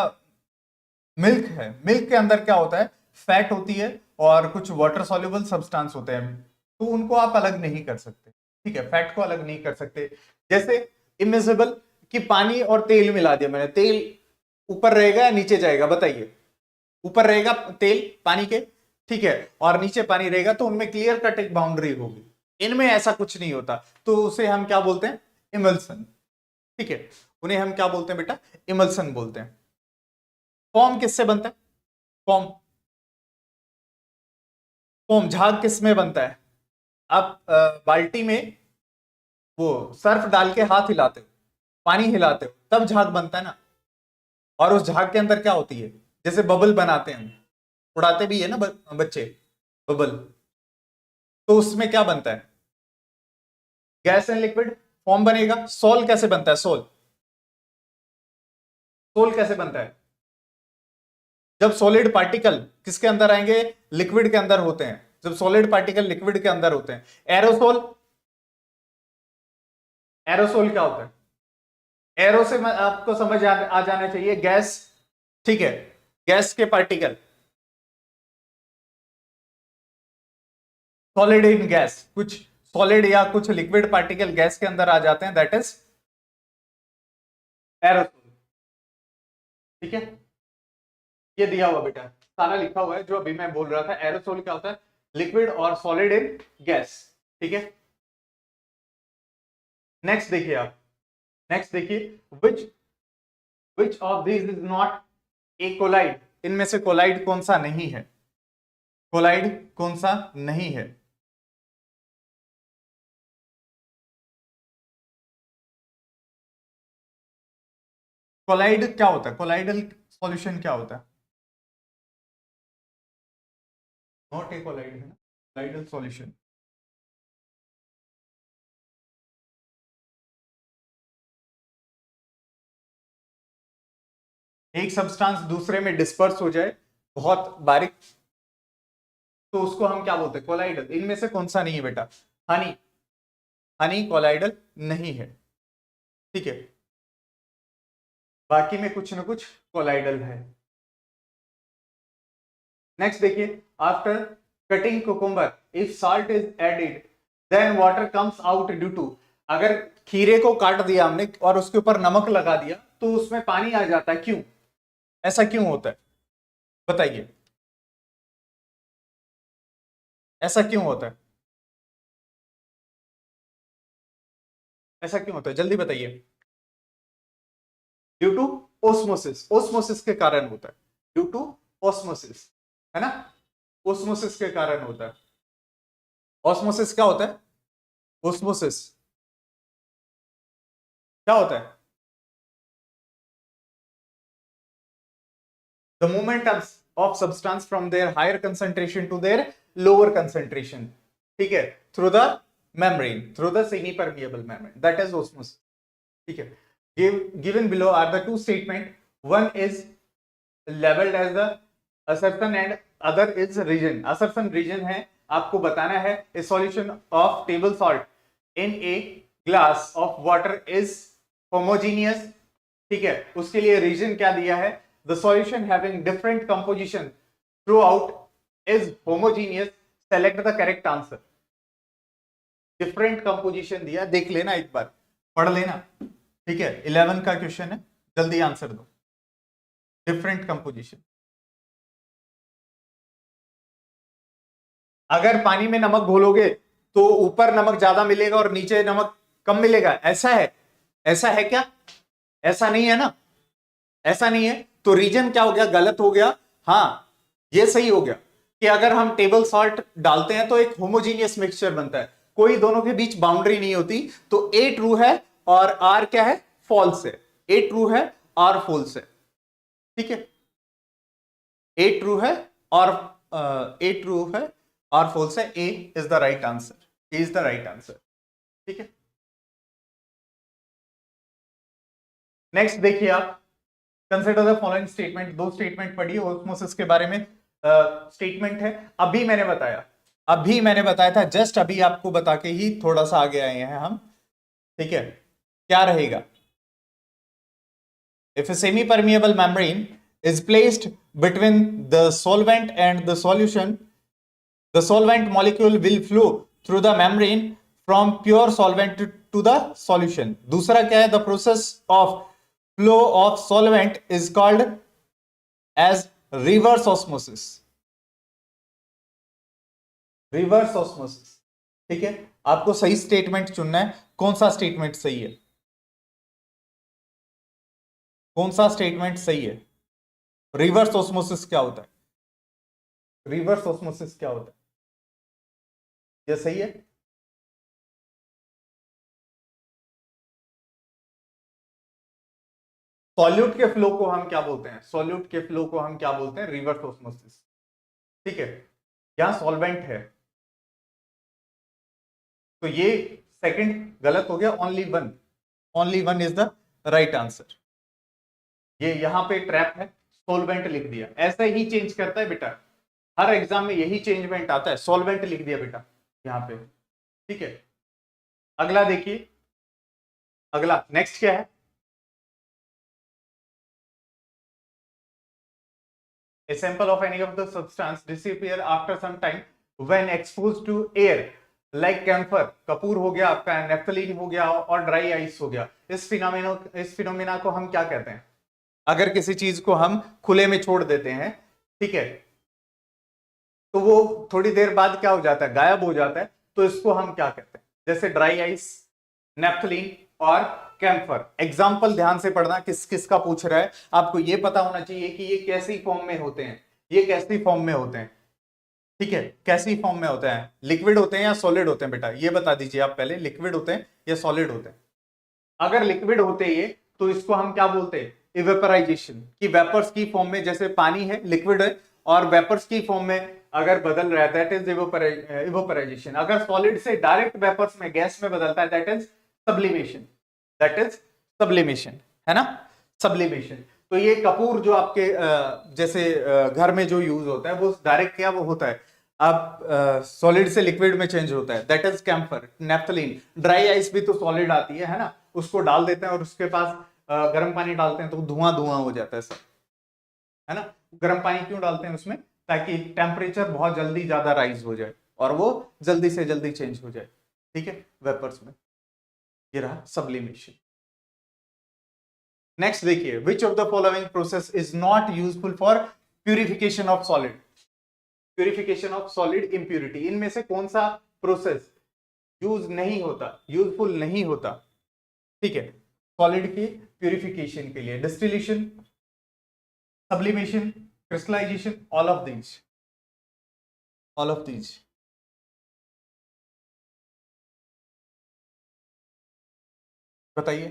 मिल्क है, मिल्क के अंदर क्या होता है, फैट होती है और कुछ वाटर सॉल्युबल सब्सटेंस होते हैं, तो उनको आप अलग नहीं कर सकते, ठीक है, फैट को अलग नहीं कर सकते। जैसे इमिजिबल कि पानी और तेल मिला दिया मैंने, तेल ऊपर रहेगा या नीचे जाएगा, बताइए, ऊपर रहेगा तेल पानी के, ठीक है, और नीचे पानी रहेगा, तो उनमें क्लियर कट एक बाउंड्री होगी। इनमें ऐसा कुछ नहीं होता, तो उसे हम क्या बोलते हैं, इमल्सन, ठीक है, उन्हें हम क्या बोलते हैं बेटा, इमल्सन बोलते हैं। फॉर्म किससे बनता है, फॉर्म, फॉर्म झाग किस में बनता है, आप बाल्टी में वो सर्फ डाल के हाथ हिलाते हो, पानी हिलाते हो, तब झाग बनता है ना। और उस झाग के अंदर क्या होती है, जैसे बबल बनाते हैं, उड़ाते भी है ना बच्चे बबल, तो उसमें क्या बनता है, गैस एंड लिक्विड फॉर्म बनेगा। सोल कैसे बनता है, सोल, सोल कैसे बनता है, जब सॉलिड पार्टिकल किसके अंदर आएंगे, लिक्विड के अंदर होते हैं, जब सॉलिड पार्टिकल लिक्विड के अंदर होते हैं। एरोसोल, एरोसोल क्या होता है, एरो से आपको समझ आ जाना चाहिए, गैस, ठीक है, गैस के पार्टिकल, सॉलिड इन गैस, कुछ सॉलिड या कुछ लिक्विड पार्टिकल गैस के अंदर आ जाते हैं, दैट इज एरोसोल, ठीक है। ये दिया हुआ बेटा, सारा लिखा हुआ है जो अभी मैं बोल रहा था। एरोसोल क्या होता है, लिक्विड और सॉलिड इन गैस, ठीक है। नेक्स्ट देखिए आप, नेक्स्ट देखिए, which which of this is not a colloid, इनमें से कोलाइड कौन सा नहीं है, कोलाइड कौन सा नहीं है, कोलाइड क्या होता है, कोलाइडल सॉल्यूशन क्या होता है, नॉट ए कोलाइड है ना, कोलाइडल सॉल्यूशन, एक सब्सटेंस दूसरे में डिस्पर्स हो जाए बहुत बारीक, तो उसको हम क्या बोलते हैं, कोलाइडल। इनमें से कौन सा नहीं है बेटा, हनी, हनी कोलाइडल नहीं है, ठीक है, बाकी में कुछ ना कुछ कोलाइडल है। नेक्स्ट देखिए, after cutting cucumber if salt is added then water comes out due to, अगर खीरे को काट दिया हमने और उसके ऊपर नमक लगा दिया तो उसमें पानी आ जाता है, क्यों, ऐसा क्यों होता है, बताइए, ऐसा क्यों होता है, ऐसा क्यों होता है, जल्दी बताइए। ड्यू टू ओस्मोसिस, ओस्मोसिस के कारण होता है, ड्यू टू ओस्मोसिस, है ना, ओस्मोसिस के कारण होता है। ऑस्मोसिस क्या होता है, ओस्मोसिस क्या होता है, the movement of substance from their higher concentration to their lower concentration, ठीक है, through the membrane, through the semi permeable membrane, that is osmosis, ठीक है। Given below are the two statement, one is labelled as the assertion and other is reason. Assertion reason है, आपको बताना है a solution of table salt in a glass of water is homogeneous, ठीक है, उसके लिए रीजन क्या दिया है, the solution having different composition through out is homogeneous, select the correct answer. Different composition दिया, देख लेना एक बार, पढ़ लेना, ठीक है, 11 का क्वेश्चन है, जल्दी आंसर दो, डिफरेंट कंपोजिशन। अगर पानी में नमक घोलोगे तो ऊपर नमक ज्यादा मिलेगा और नीचे नमक कम मिलेगा, ऐसा है, ऐसा है क्या, ऐसा नहीं है ना, ऐसा नहीं है, तो रीजन क्या हो गया, गलत हो गया। हाँ, ये सही हो गया कि अगर हम टेबल सॉल्ट डालते हैं तो एक होमोजीनियस मिक्सचर बनता है, कोई दोनों के बीच बाउंड्री नहीं होती, तो ए ट्रू है और आर क्या है, फॉल्स है, ए ट्रू है, आर फॉल्स है, ठीक है, ए ट्रू है और ए ट्रू है और फॉल्स है, A is the right answer, A is the right answer, ठीक है। नेक्स्ट देखिए आप, कंसिडर द फॉलोइंग स्टेटमेंट, दो स्टेटमेंट पढ़िए ऑस्मोसिस के बारे में, स्टेटमेंट है, अभी मैंने बताया अभी मैंने बताया था, जस्ट अभी आपको बता के ही थोड़ा सा आगे आए हैं हम, ठीक है। क्या रहेगा? If a semi-permeable membrane is placed between the solvent and the solution, the solvent molecule will flow through the membrane from pure solvent to the solution. दूसरा क्या है? The process of flow of solvent is called as reverse osmosis. Reverse osmosis, ठीक है। आपको सही statement चुनना है। कौन सा स्टेटमेंट सही है? कौन सा स्टेटमेंट सही है? रिवर्स ऑस्मोसिस क्या होता है? रिवर्स ऑस्मोसिस क्या होता है? ये सही है? सॉल्यूट के फ्लो को हम क्या बोलते हैं? सॉल्यूट के फ्लो को हम क्या बोलते हैं? रिवर्स ऑस्मोसिस, ठीक है। यहां सॉल्वेंट है, तो ये सेकंड गलत हो गया। Only one is the right answer. ये यहां पे ट्रैप है, सॉल्वेंट लिख दिया। ऐसा ही चेंज करता है बेटा, हर एग्जाम में यही चेंजमेंट आता है, सॉल्वेंट लिख दिया बेटा यहां पे, ठीक है। अगला देखिए, अगला नेक्स्ट क्या है? A sample of any of the substance disappear after some time when exposed to air, like camphor, Kapoor हो गया आपका, नेफ्थलीन हो गया और ड्राई आइस हो गया। इस फिनोमिना को हम क्या कहते हैं? अगर किसी चीज को हम खुले में छोड़ देते हैं, ठीक है, तो वो थोड़ी देर बाद क्या हो जाता है? गायब हो जाता है। तो इसको हम क्या कहते हैं? जैसे ड्राई आइस, नेफ्थलीन और कैम्फर। एग्जाम्पल ध्यान से पढ़ना, किस किस का पूछ रहा है। आपको ये पता होना चाहिए कि ये कैसी फॉर्म में होते हैं, ये कैसी फॉर्म में होते हैं, ठीक है। कैसी फॉर्म में होते हैं? लिक्विड होते हैं या सॉलिड होते हैं बेटा? ये बता दीजिए आप पहले, लिक्विड होते हैं या सॉलिड होते हैं? अगर लिक्विड होते ये, तो इसको हम क्या बोलते हैं? इवेपराइजेशन, की वेपर्स की फॉर्म में, जैसे पानी है लिक्विड है और वेपर्स की फॉर्म में अगर बदल रहा है, दैट इज इवेपराइजेशन। अगर सॉलिड से डायरेक्ट वेपर्स में, गैस में बदलता है, that is sublimation. That is sublimation, है ना, सब्लिमेशन। तो ये कपूर जो आपके जैसे घर में जो यूज होता है, वो डायरेक्ट क्या वो होता है, आप सॉलिड से लिक्विड में चेंज होता है, that is camphor. Naphthalene, dry ice भी तो सॉलिड आती है ना, उसको डाल देते हैं और उसके पास गर्म पानी डालते हैं तो धुआं धुआं हो जाता है सब, है ना। गर्म पानी क्यों डालते हैं उसमें? ताकि टेम्परेचर बहुत जल्दी ज्यादा राइज हो जाए और वो जल्दी से जल्दी चेंज हो जाए, ठीक है, वेपर्स में। ये रहा सब्लिमेशन। नेक्स्ट देखिए, विच of the following process is not useful for purification of solid? Purification of solid impurity, इनमें से कौन सा प्रोसेस यूज नहीं होता, यूजफुल नहीं होता, ठीक है, सॉलिड की प्यूरिफिकेशन के लिए? Distillation, sublimation, crystallisation, all of these, all of these. बताइए,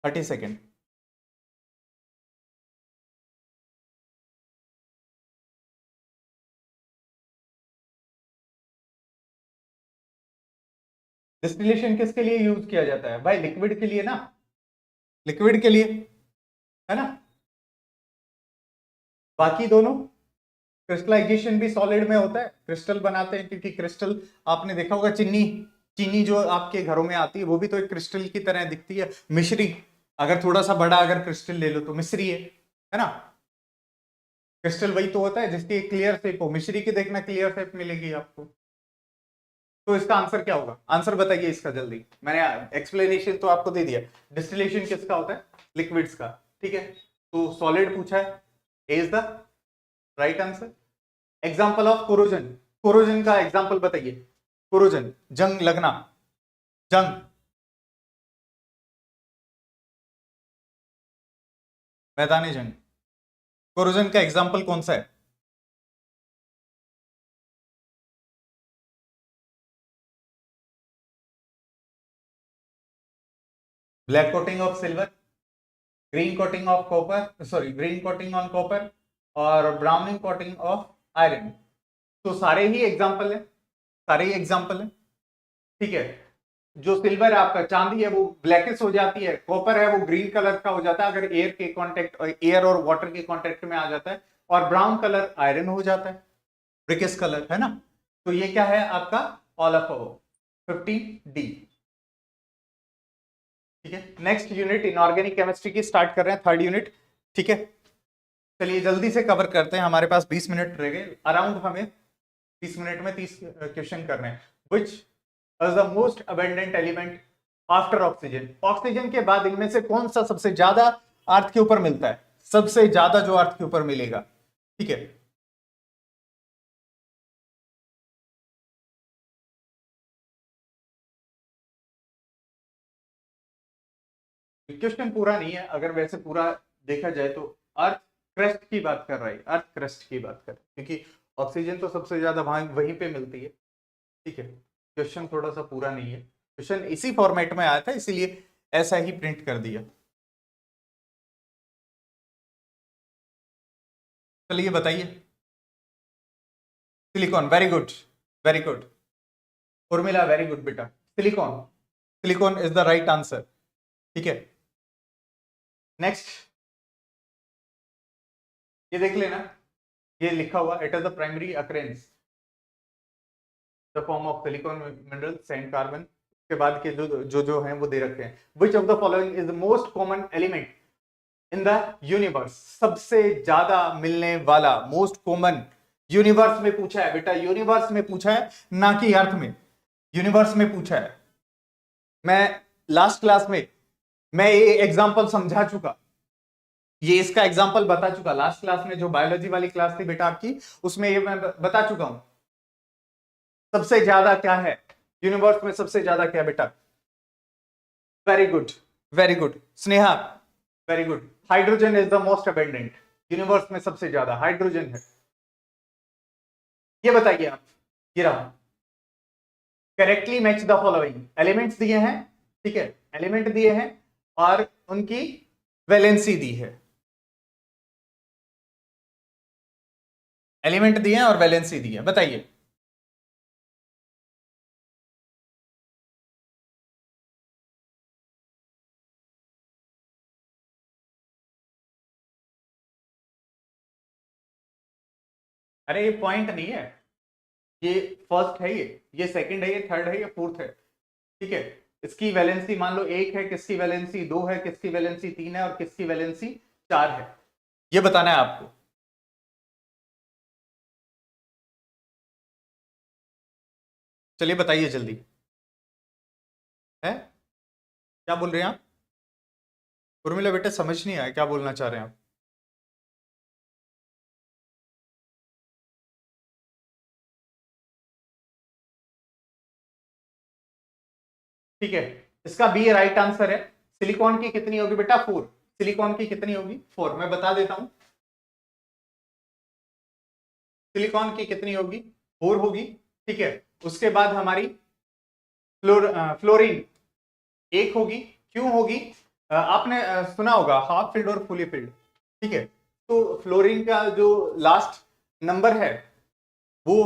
30 सेकेंड। डिस्टिलेशन किसके लिए यूज किया जाता है भाई? लिक्विड के लिए ना, लिक्विड के लिए, है ना। बाकी दोनों, क्रिस्टलाइजेशन भी सॉलिड में होता है, क्रिस्टल बनाते हैं, क्योंकि क्रिस्टल आपने देखा होगा, चीनी, चीनी जो आपके घरों में आती है वो भी तो एक क्रिस्टल की तरह दिखती है। मिश्री, अगर थोड़ा सा बड़ा अगर क्रिस्टल ले लो तो मिश्री है ना। क्रिस्टल वही तो होता है जिसकी एक क्लियर शेप हो, मिश्री की देखना क्लियर शेप मिलेगी आपको। तो इसका आंसर क्या होगा? आंसर बताइए इसका जल्दी, मैंने एक्सप्लेनेशन तो आपको दे दिया। डिस्टिलेशन किसका होता है? लिक्विड्स का, ठीक है। तो सॉलिड पूछा है, A is the right answer. Example of corrosion, corrosion का एग्जाम्पल बताइए। कोरोजन, जंग लगना, जंग, मैदानी जंग, कोरोजन का एग्जाम्पल कौन सा है? Black coating of silver, green coating of copper, sorry green coating on copper और ब्राउनिंग कोटिंग ऑफ आयरन। तो सारे ही एग्जाम्पल है, सारे ही एग्जाम्पल है, ठीक है। जो सिल्वर है आपका, चांदी है, वो ब्लैकिश हो जाती है, कॉपर है वो ग्रीन कलर का हो जाता है अगर एयर के कांटेक्ट, एयर और वाटर के कांटेक्ट में आ जाता है, और ब्राउन कलर आयरन हो जाता है, ब्रिकिश कलर, है ना। तो ये क्या है आपका ऑल ऑफ अबव 15D। ठीक है, नेक्स्ट यूनिट इनऑर्गेनिक केमिस्ट्री की स्टार्ट कर रहे हैं, थर्ड यूनिट। ठीक है, चलिए जल्दी से कवर करते हैं, हमारे पास 20 मिनट रह गए, अराउंड हमें 30 मिनट में 30 क्वेश्चन करने हैं। Which is the most abundant element after oxygen, oxygen के बाद इनमें से कौन सा सबसे ज्यादा अर्थ के ऊपर मिलता है, सबसे ज्यादा जो अर्थ के ऊपर मिलेगा। ठीक है, क्वेश्चन पूरा नहीं है, अगर वैसे पूरा देखा जाए तो अर्थ क्रस्ट की बात कर रहा है, अर्थ क्रस्ट की बात कर रहा है, क्योंकि ऑक्सीजन तो सबसे ज्यादा वहीं पे मिलती है। ठीक है, क्वेश्चन थोड़ा सा पूरा नहीं है, क्वेश्चन इसी फॉर्मेट में आया था इसीलिए ऐसा ही प्रिंट कर दिया। चलिए बताइए। Silicon, very good, very good. Urmila, very good बेटा, silicon, silicon is the right answer. ठीक है, नेक्स्ट ये देख लेना, ये लिखा हुआ it is the primary occurrence the form of silicon mineral sand carbon, के बाद के जो हैं वो दे रखे हैं। Which of the following is the most common element in the universe, सबसे ज्यादा मिलने वाला, मोस्ट कॉमन, यूनिवर्स में पूछा है बेटा, यूनिवर्स में पूछा है, ना कि अर्थ में, यूनिवर्स में पूछा है। मैं लास्ट क्लास में मैं ये एग्जांपल समझा चुका, ये इसका एग्जांपल बता चुका, लास्ट क्लास में जो बायोलॉजी वाली क्लास थी बेटा आपकी, उसमें ये मैं बता चुका हूं। सबसे ज्यादा क्या है यूनिवर्स में, सबसे ज्यादा क्या बेटा, very good, very good Sneha, very good, hydrogen is the most abundant, universe में सबसे ज्यादा हाइड्रोजन है। ये बताइए आप, ये रहा, correctly match the following, elements दिए हैं, ठीक है, एलिमेंट दिए हैं और उनकी वैलेंसी दी है, एलिमेंट दिए हैं और वैलेंसी दी है, बताइए। अरे ये पॉइंट नहीं है, ये फर्स्ट है, ये सेकंड है, ये थर्ड है, ये फोर्थ है। ठीक है, इसकी वैलेंसी मान लो एक है, किसकी वैलेंसी दो है, किसकी वैलेंसी तीन है और किसकी वैलेंसी चार है, ये बताना है आपको। चलिए बताइए जल्दी, है क्या बोल रहे हैं आप, उर्मिला बेटा समझ नहीं आया क्या बोलना चाह रहे हैं आप। ठीक है, इसका बी राइट आंसर है। सिलिकॉन की कितनी होगी बेटा, 4, सिलिकॉन की कितनी होगी, 4, मैं बता देता हूं, सिलिकॉन की कितनी होगी, 4 होगी। ठीक है, उसके बाद हमारी फ्लोरीन एक होगी, क्यों होगी, आपने सुना होगा हाफ फिल्ड और फुली फिल्ड। ठीक है, तो फ्लोरीन का जो लास्ट नंबर है वो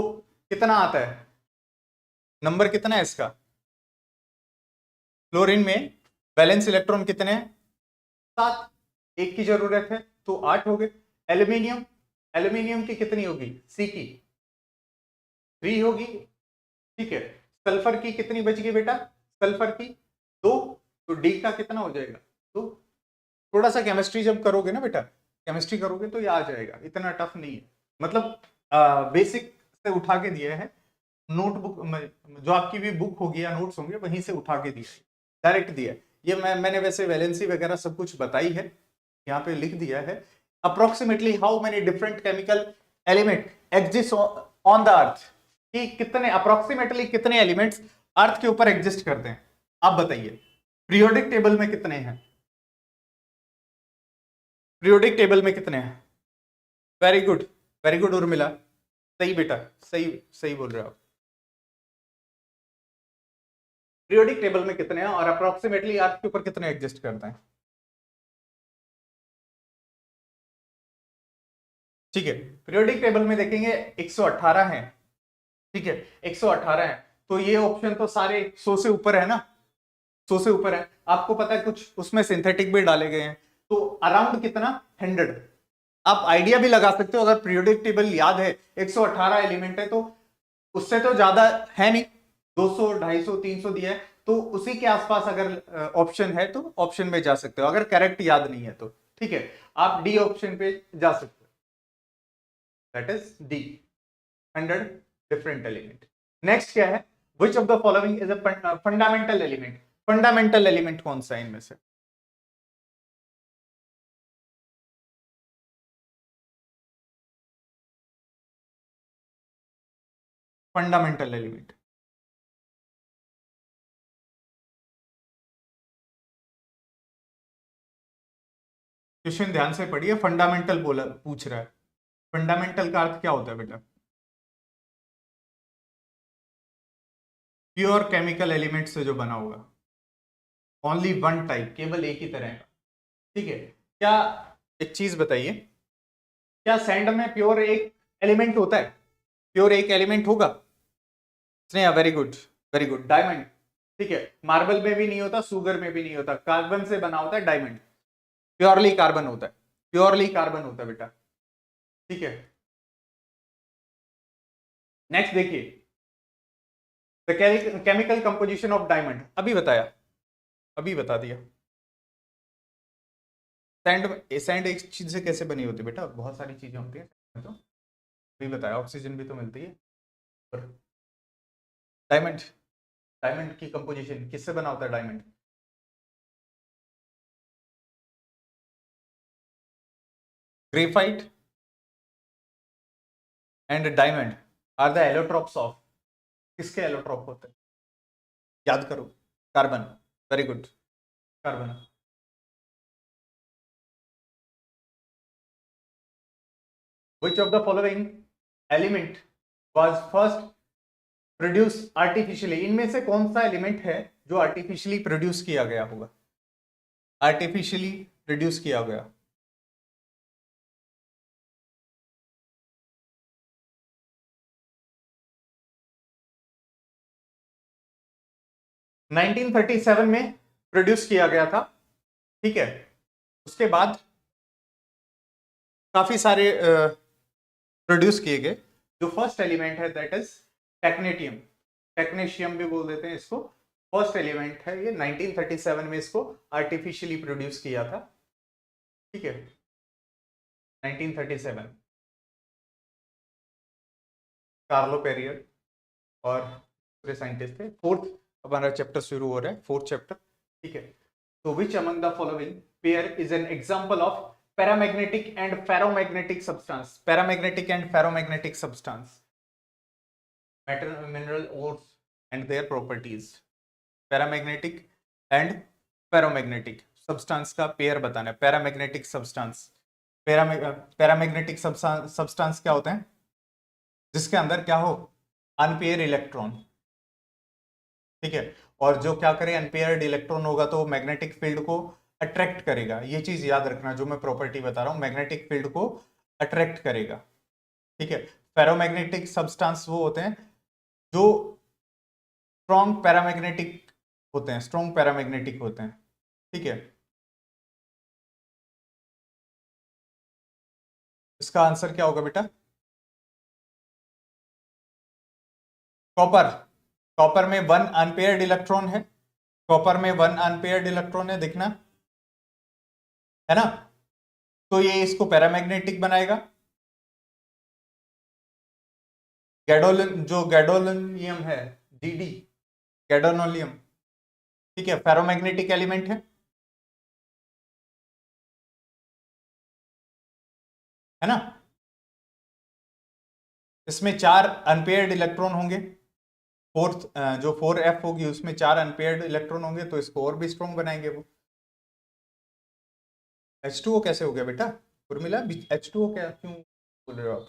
कितना आता है, नंबर कितना है इसका, फ्लोरीन में वैलेंस इलेक्ट्रॉन कितने हैं, 7, एक की जरूरत है तो 8 हो गए। एल्यूमिनियम, एल्यूमिनियम की कितनी होगी, सी की 3 होगी। ठीक है, सल्फर की कितनी बच गई बेटा, सल्फर की 2, तो डी का कितना हो जाएगा, तो थोड़ा सा केमिस्ट्री जब करोगे ना बेटा, केमिस्ट्री करोगे तो ये आ जाएगा, इतना टफ नहीं है, मतलब बेसिक से उठा के दिया है, नोटबुक जो आपकी भी बुक होगी या नोट्स होंगे वहीं से उठा के दिया है, डायरेक्ट दिया है। ये मैंने वैसे वैलेंसी वगैरह सब कुछ बताई है, यहाँ पे लिख दिया है। Approximately how many different chemical element exist on the earth, कि कितने अप्रोक्सीमेटली कितने एलिमेंट्स अर्थ के ऊपर एग्जिस्ट करते हैं, आप बताइए। पीरियोडिक टेबल में कितने हैं, पीरियोडिक टेबल में कितने हैं, very good, very good Urmila, सही बेटा, सही सही बोल रहे हो आप, पीरियोडिक टेबल में कितने हैं और अप्रोक्सीमेटली अर्थ के ऊपर कितने एग्जिस्ट करते हैं। ठीक है, पीरियोडिक टेबल में देखेंगे 118 हैं। ठीक है, 118 है, तो ये ऑप्शन तो सारे 100 से ऊपर है ना, 100 से ऊपर है। आपको पता है कुछ उसमें सिंथेटिक भी डाले गए हैं, तो अराउंड कितना, 100। आप आइडिया भी लगा सकते हो, अगर पीरियोडिक टेबल याद है 118 एलिमेंट है तो उससे तो ज्यादा है नहीं, 200 250 300 दिया है, तो उसी के आसपास अगर ऑप्शन है तो ऑप्शन में जा सकते हो, अगर करेक्ट याद नहीं है तो। ठीक है, आप डी ऑप्शन पे जा सकते हो, that is D, 100 different element. Next क्या है, which of the following is a fundamental element. Fundamental element कौन सा है इनमें से? फंडामेंटल एलिमेंट, क्वेश्चन ध्यान से पढ़िए, फंडामेंटल बोला पूछ रहा है। फंडामेंटल का अर्थ क्या होता है बेटा? प्योर केमिकल एलिमेंट से जो बना होगा, ओनली वन टाइप, केवल एक ही तरह का। ठीक है, क्या, एक चीज बताइए, क्या सैंड में प्योर एक एलिमेंट होता है? प्योर एक एलिमेंट होगा? Sneha very good, very good. Diamond, ठीक है, मार्बल में भी नहीं होता, सुगर में भी नहीं होता, कार्बन से बना होता है डायमंड, प्योरली कार्बन होता है, प्योरली कार्बन होता है बेटा। ठीक है, नेक्स्ट देखिए, the chemical composition of diamond, अभी बताया, अभी बता दिया। सैंड एक चीज से कैसे बनी होती है बेटा? बहुत सारी चीजें होती है, तो अभी बताया, ऑक्सीजन भी तो मिलती है। और डायमंड, डायमंड की कंपोजिशन किससे बना होता है diamond? Graphite and diamond are the allotropes of, किसके एलोट्रॉप होते हैं? याद करो, carbon, very good, carbon. Which of the following element was first produced artificially? इनमें से कौन सा एलिमेंट है जो आर्टिफिशियली प्रोड्यूस किया गया होगा? आर्टिफिशियली प्रोड्यूस किया गया। 1937 में प्रोड्यूस किया गया था। ठीक है, उसके बाद काफी सारे प्रोड्यूस किए गए। जो फर्स्ट एलिमेंट है दैट इज टेक्नेटियम, टेक्नेशियम भी बोल देते हैं इसको। फर्स्ट एलिमेंट है ये, 1937 में इसको आर्टिफिशियली प्रोड्यूस किया था। ठीक है, 1937, कार्लो पेरियर और दूसरे साइंटिस्ट थे। फोर्थ हमारा चैप्टर शुरू हो रहा है, फोर्थ चैप्टर। ठीक है, तो which among the following pair is an example of paramagnetic and ferromagnetic substance? Paramagnetic and ferromagnetic substance, metal, mineral ores and their properties. Paramagnetic and ferromagnetic substance का pair बताना है। पैरामैग्नेटिक सब्सटेंस, पैरामैग्नेटिक सब्सटेंस क्या होते हैं? जिसके अंदर क्या हो, अनपेयर इलेक्ट्रॉन। ठीक है, और जो क्या करे, अनपेयर्ड इलेक्ट्रॉन होगा तो मैग्नेटिक फील्ड को अट्रैक्ट करेगा। ये चीज याद रखना, जो मैं प्रॉपर्टी बता रहा हूं, मैग्नेटिक फील्ड को अट्रैक्ट करेगा। ठीक है, फेरोमैग्नेटिक सब्सटेंस वो होते हैं जो स्ट्रॉन्ग पैरामैग्नेटिक होते हैं, स्ट्रॉन्ग पैरामैग्नेटिक होते हैं। ठीक है, इसका आंसर क्या होगा बेटा? कॉपर, कॉपर में वन अनपेयर्ड इलेक्ट्रॉन है, कॉपर में वन अनपेयर्ड इलेक्ट्रॉन है, देखना है ना, तो ये इसको पैरामैग्नेटिक बनाएगा। गैडोलिन, जो गैडोलिनियम है, डीडी, गैडोनोलियम, ठीक है, फेरोमैग्नेटिक एलिमेंट है ना। इसमें चार अनपेयर्ड इलेक्ट्रॉन होंगे, फोर्थ जो 4f होगी उसमें चार अनपेयर्ड इलेक्ट्रॉन होंगे, तो इसको और भी स्ट्रॉन्ग बनाएंगे वो। H2O कैसे हो गया बेटा? उर्मिला, H2O क्या, क्यों बोल रहे हो आप?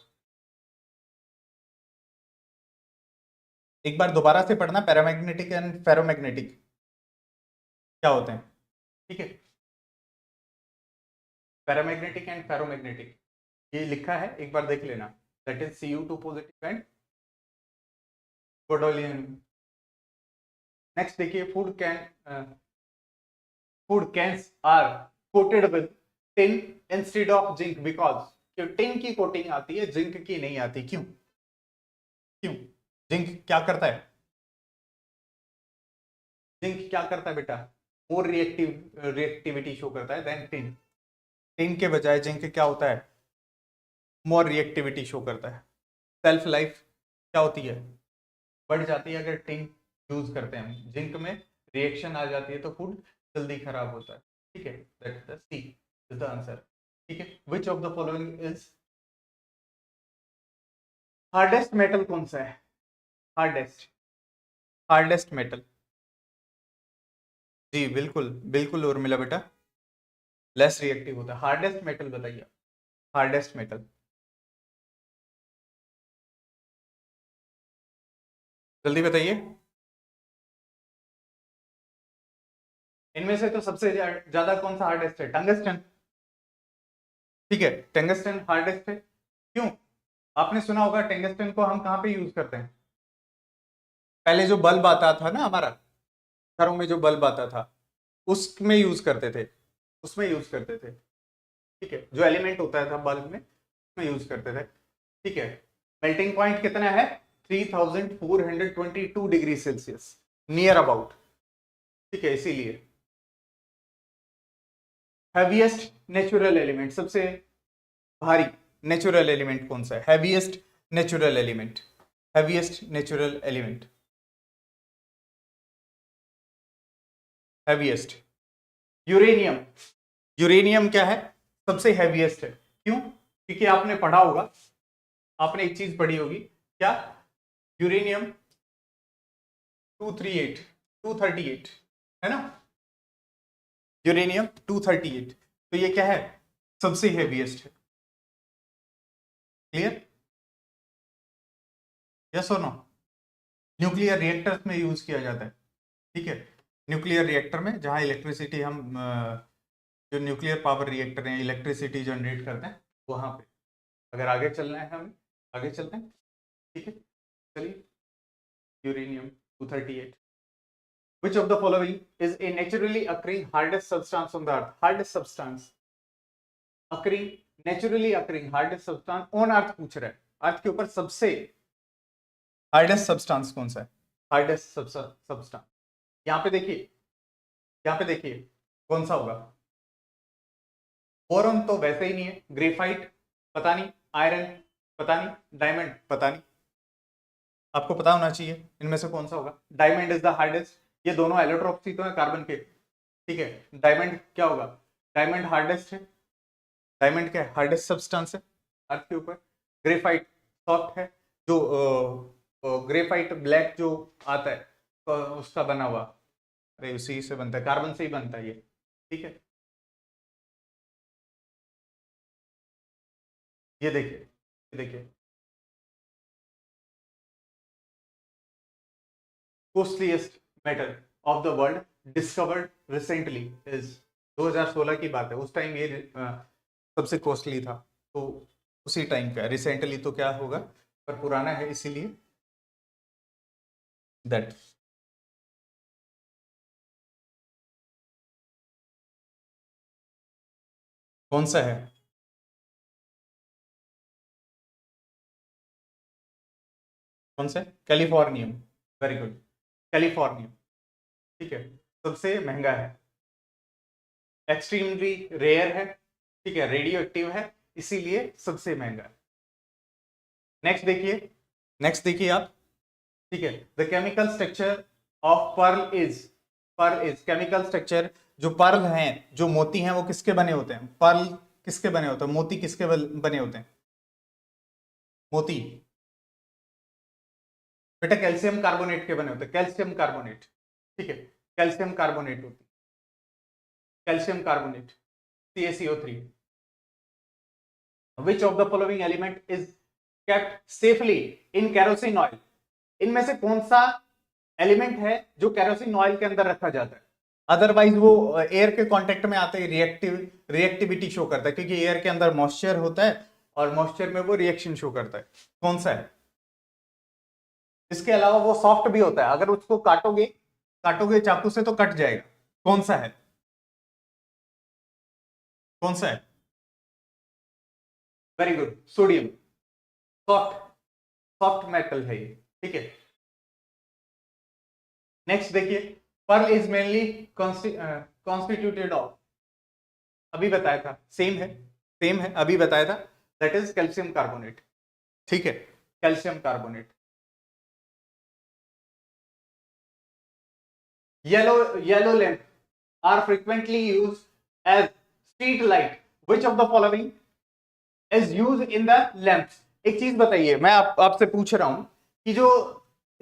एक बार दोबारा से पढ़ना, पैरामैग्नेटिक एंड फेरोमैग्नेटिक क्या होते हैं। ठीक है, पैरामैग्नेटिक एंड फेरोमैग्नेटिक ये लिखा है, एक बार देख लेना, that is Cu2 positive and gadolinium. Next देखिए, food cans are coated with tin instead of zinc, because tin की कोटिंग आती है, जिंक की नहीं आती, क्यों? क्यों? जिंक क्या करता है? जिंक क्या करता है बेटा? मोर रिएक्टिविटी शो करता है देन टिन। टिन के बजाय जिंक क्या होता है? मोर रिएक्टिविटी शो करता है। सेल्फ लाइफ क्या होती है? बढ़ जाती है अगर टिन यूज करते हैं हम। जिंक में रिएक्शन आ जाती है तो फूड जल्दी खराब होता है। ठीक है, that the C is the answer. ठीक है, which of the following is hardest metal? कौन सा है हार्डेस्ट? Hardest metal? जी बिल्कुल बिल्कुल उर्मिला बेटा, लेस रिएक्टिव होता है। हार्डेस्ट मेटल बताइए, हार्डेस्ट मेटल जल्दी बताइए। इनमें से तो सबसे ज्यादा कौन सा हार्डेस्ट है? टंगस्टन। ठीक है, टंगस्टन हार्डेस्ट है। क्यों? आपने सुना होगा टंगस्टन को हम कहाँ पे यूज करते हैं? पहले जो बल्ब आता था ना हमारा, घरों में जो बल्ब आता था उसमें यूज करते थे, उसमें यूज करते थे। ठीक है, जो एलिमेंट होता था बल्ब में उसमें यूज करते थे। ठीक है, मेल्टिंग पॉइंट कितना है? 3422 डिग्री सेल्सियस, नियर अबाउट। ठीक है, इसीलिए हैवीएस्ट नेचुरल एलिमेंट, सबसे भारी नेचुरल एलिमेंट कौन सा है? Heaviest natural element, heaviest natural element, heaviest uranium. Uranium क्या है? सबसे हैवीएस्ट है। क्यों? क्योंकि आपने पढ़ा होगा, आपने एक चीज पढ़ी होगी क्या? यूरेनियम 238 238 है ना, यूरेनियम 238, तो ये क्या है? सबसे हैवीएस्ट है। क्लियर? यस और नो? न्यूक्लियर रिएक्टर्स में यूज किया जाता है। ठीक है, न्यूक्लियर रिएक्टर में जहां इलेक्ट्रिसिटी हम जो न्यूक्लियर पावर रिएक्टर है इलेक्ट्रिसिटी जनरेट करते हैं वहां पे। अगर आगे चलना है हमें, आगे चलते हैं। ठीक है, चलिए। Uranium 238, which of the following is a naturally occurring hardest substance on the earth? hardest substance occurring, naturally occurring hardest substance on earth पूछ रहा है। अर्थ के ऊपर सबसे हार्डेस्ट सब्सटेंस कौन सा है? हार्डेस्ट सब्सटेंस, यहाँ पे देखिए, यहाँ पे देखिए कौन सा होगा? बोरॉन तो वैसे ही नहीं है, ग्रेफाइट पता नहीं, आयरन पता नहीं, डायमंड पता नहीं। आपको पता होना चाहिए इनमें से कौन सा होगा। डायमंड इज द हार्डेस्ट, ये दोनों एलोट्रोप्स ही तो है कार्बन के। ठीक है, डायमंड क्या होगा? डायमंड हार्डेस्ट है। डायमंड क्या है? हार्डेस्ट सब्सटेंस है अर्थ के ऊपर। ग्रेफाइट सॉफ्ट है, जो ग्रेफाइट ब्लैक जो आता है तो उसका बना हुआ, अरे उसी से बनता है, कार्बन से ही बनता है ये। ठीक है, ये देखिए, ये देखिए, costliest metal of the world discovered recently is, 2016 की बात है, उस टाइम ये सबसे कॉस्टली था, तो उसी टाइम का रिसेंटली तो क्या होगा, पर पुराना है इसीलिए दैट। कौन सा है? कौन सा? Californium, very good, californium. ठीक है, सबसे महंगा है, एक्सट्रीमली रेयर है। ठीक है, रेडियो एक्टिव है, इसीलिए सबसे महंगा है। नेक्स्ट देखिए, नेक्स्ट देखिए आप। ठीक है, the chemical structure of pearl is, pearl is chemical structure, जो पर्ल हैं, जो मोती हैं, वो किसके बने होते हैं? पर्ल किसके बने होते हैं? मोती किसके बने होते हैं? मोती बेटा कैल्शियम कार्बोनेट के बने होते हैं, कैल्शियम कार्बोनेट। ठीक है, कैल्शियम कार्बोनेट होती है, calcium carbonate CaCO3। Which of the following element is kept safely in kerosene oil? इनमें से कौन सा एलिमेंट है जो कैरोसिन ऑयल के अंदर रखा जाता है? अदरवाइज वो एयर के कांटेक्ट में आते ही रिएक्टिविटी शो करता है, क्योंकि एयर के अंदर मॉइस्चर होता है और मॉइस्चर में वो रिएक्शन शो करता है। कौन सा है? इसके अलावा वो सॉफ्ट भी होता है, अगर उसको काटोगे, काटोगे चाकू से तो कट जाएगा। कौन सा है? कौन सा है? Very good, sodium. Soft, soft metal है ये। ठीक है, नेक्स्ट देखिए, pearl is mainly constituted of, अभी बताया था, सेम है अभी बताया था, दैट इज कैल्शियम कार्बोनेट। ठीक है, calcium carbonate. Yellow lamp are frequently use as street light, which of the following is use in the lamps. एक चीज बताइए, मैं आपसे पूछ रहा हूं कि जो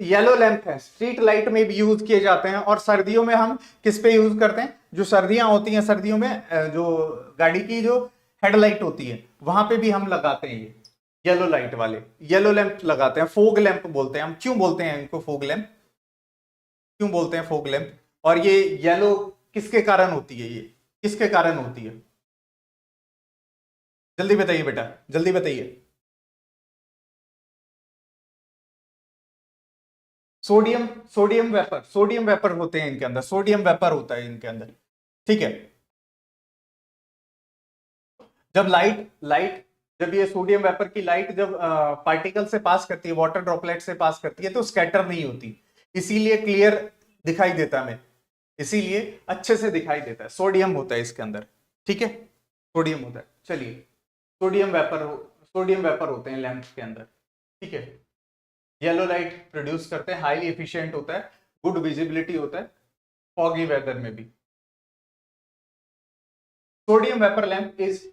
येलो लैंप है स्ट्रीट लाइट में भी यूज किए जाते हैं, और सर्दियों में हम किस पे यूज करते हैं, जो सर्दियां होती हैं सर्दियों में जो गाड़ी की जो हेडलाइट होती है वहां पे भी हम लगाते हैं ये येलो लाइट वाले, येलो लैंप लगाते हैं, फोग लैंप बोलते हैं हम। क्यों बोलते हैं इनको फोग लैंप, क्यों बोलते हैं फोग लैंप, और ये येलो किसके कारण होती है, ये किसके कारण होती है, जल्दी बताइए बेटा, जल्दी बताइए। सोडियम, सोडियम वेपर होते हैं इनके अंदर, सोडियम वेपर होता है इनके अंदर। ठीक है, जब लाइट लाइट जब ये सोडियम वेपर की लाइट जब पार्टिकल से पास करती है, वाटर ड्रॉपलेट से पास करती है, तो स्कैटर नहीं होती, इसीलिए क्लियर दिखाई देता है हमें, इसीलिए अच्छे से दिखाई देता है, सोडियम होता है इसके अंदर। ठीक है, सोडियम होता है। चलिए, सोडियम वेपर होते हैं लैंप के अंदर। ठीक है, येलो लाइट प्रोड्यूस करते हैं, हाईली एफिशिएंट होता है, गुड विजिबिलिटी होता है फॉगी वेदर में भी। Sodium vapour lamp is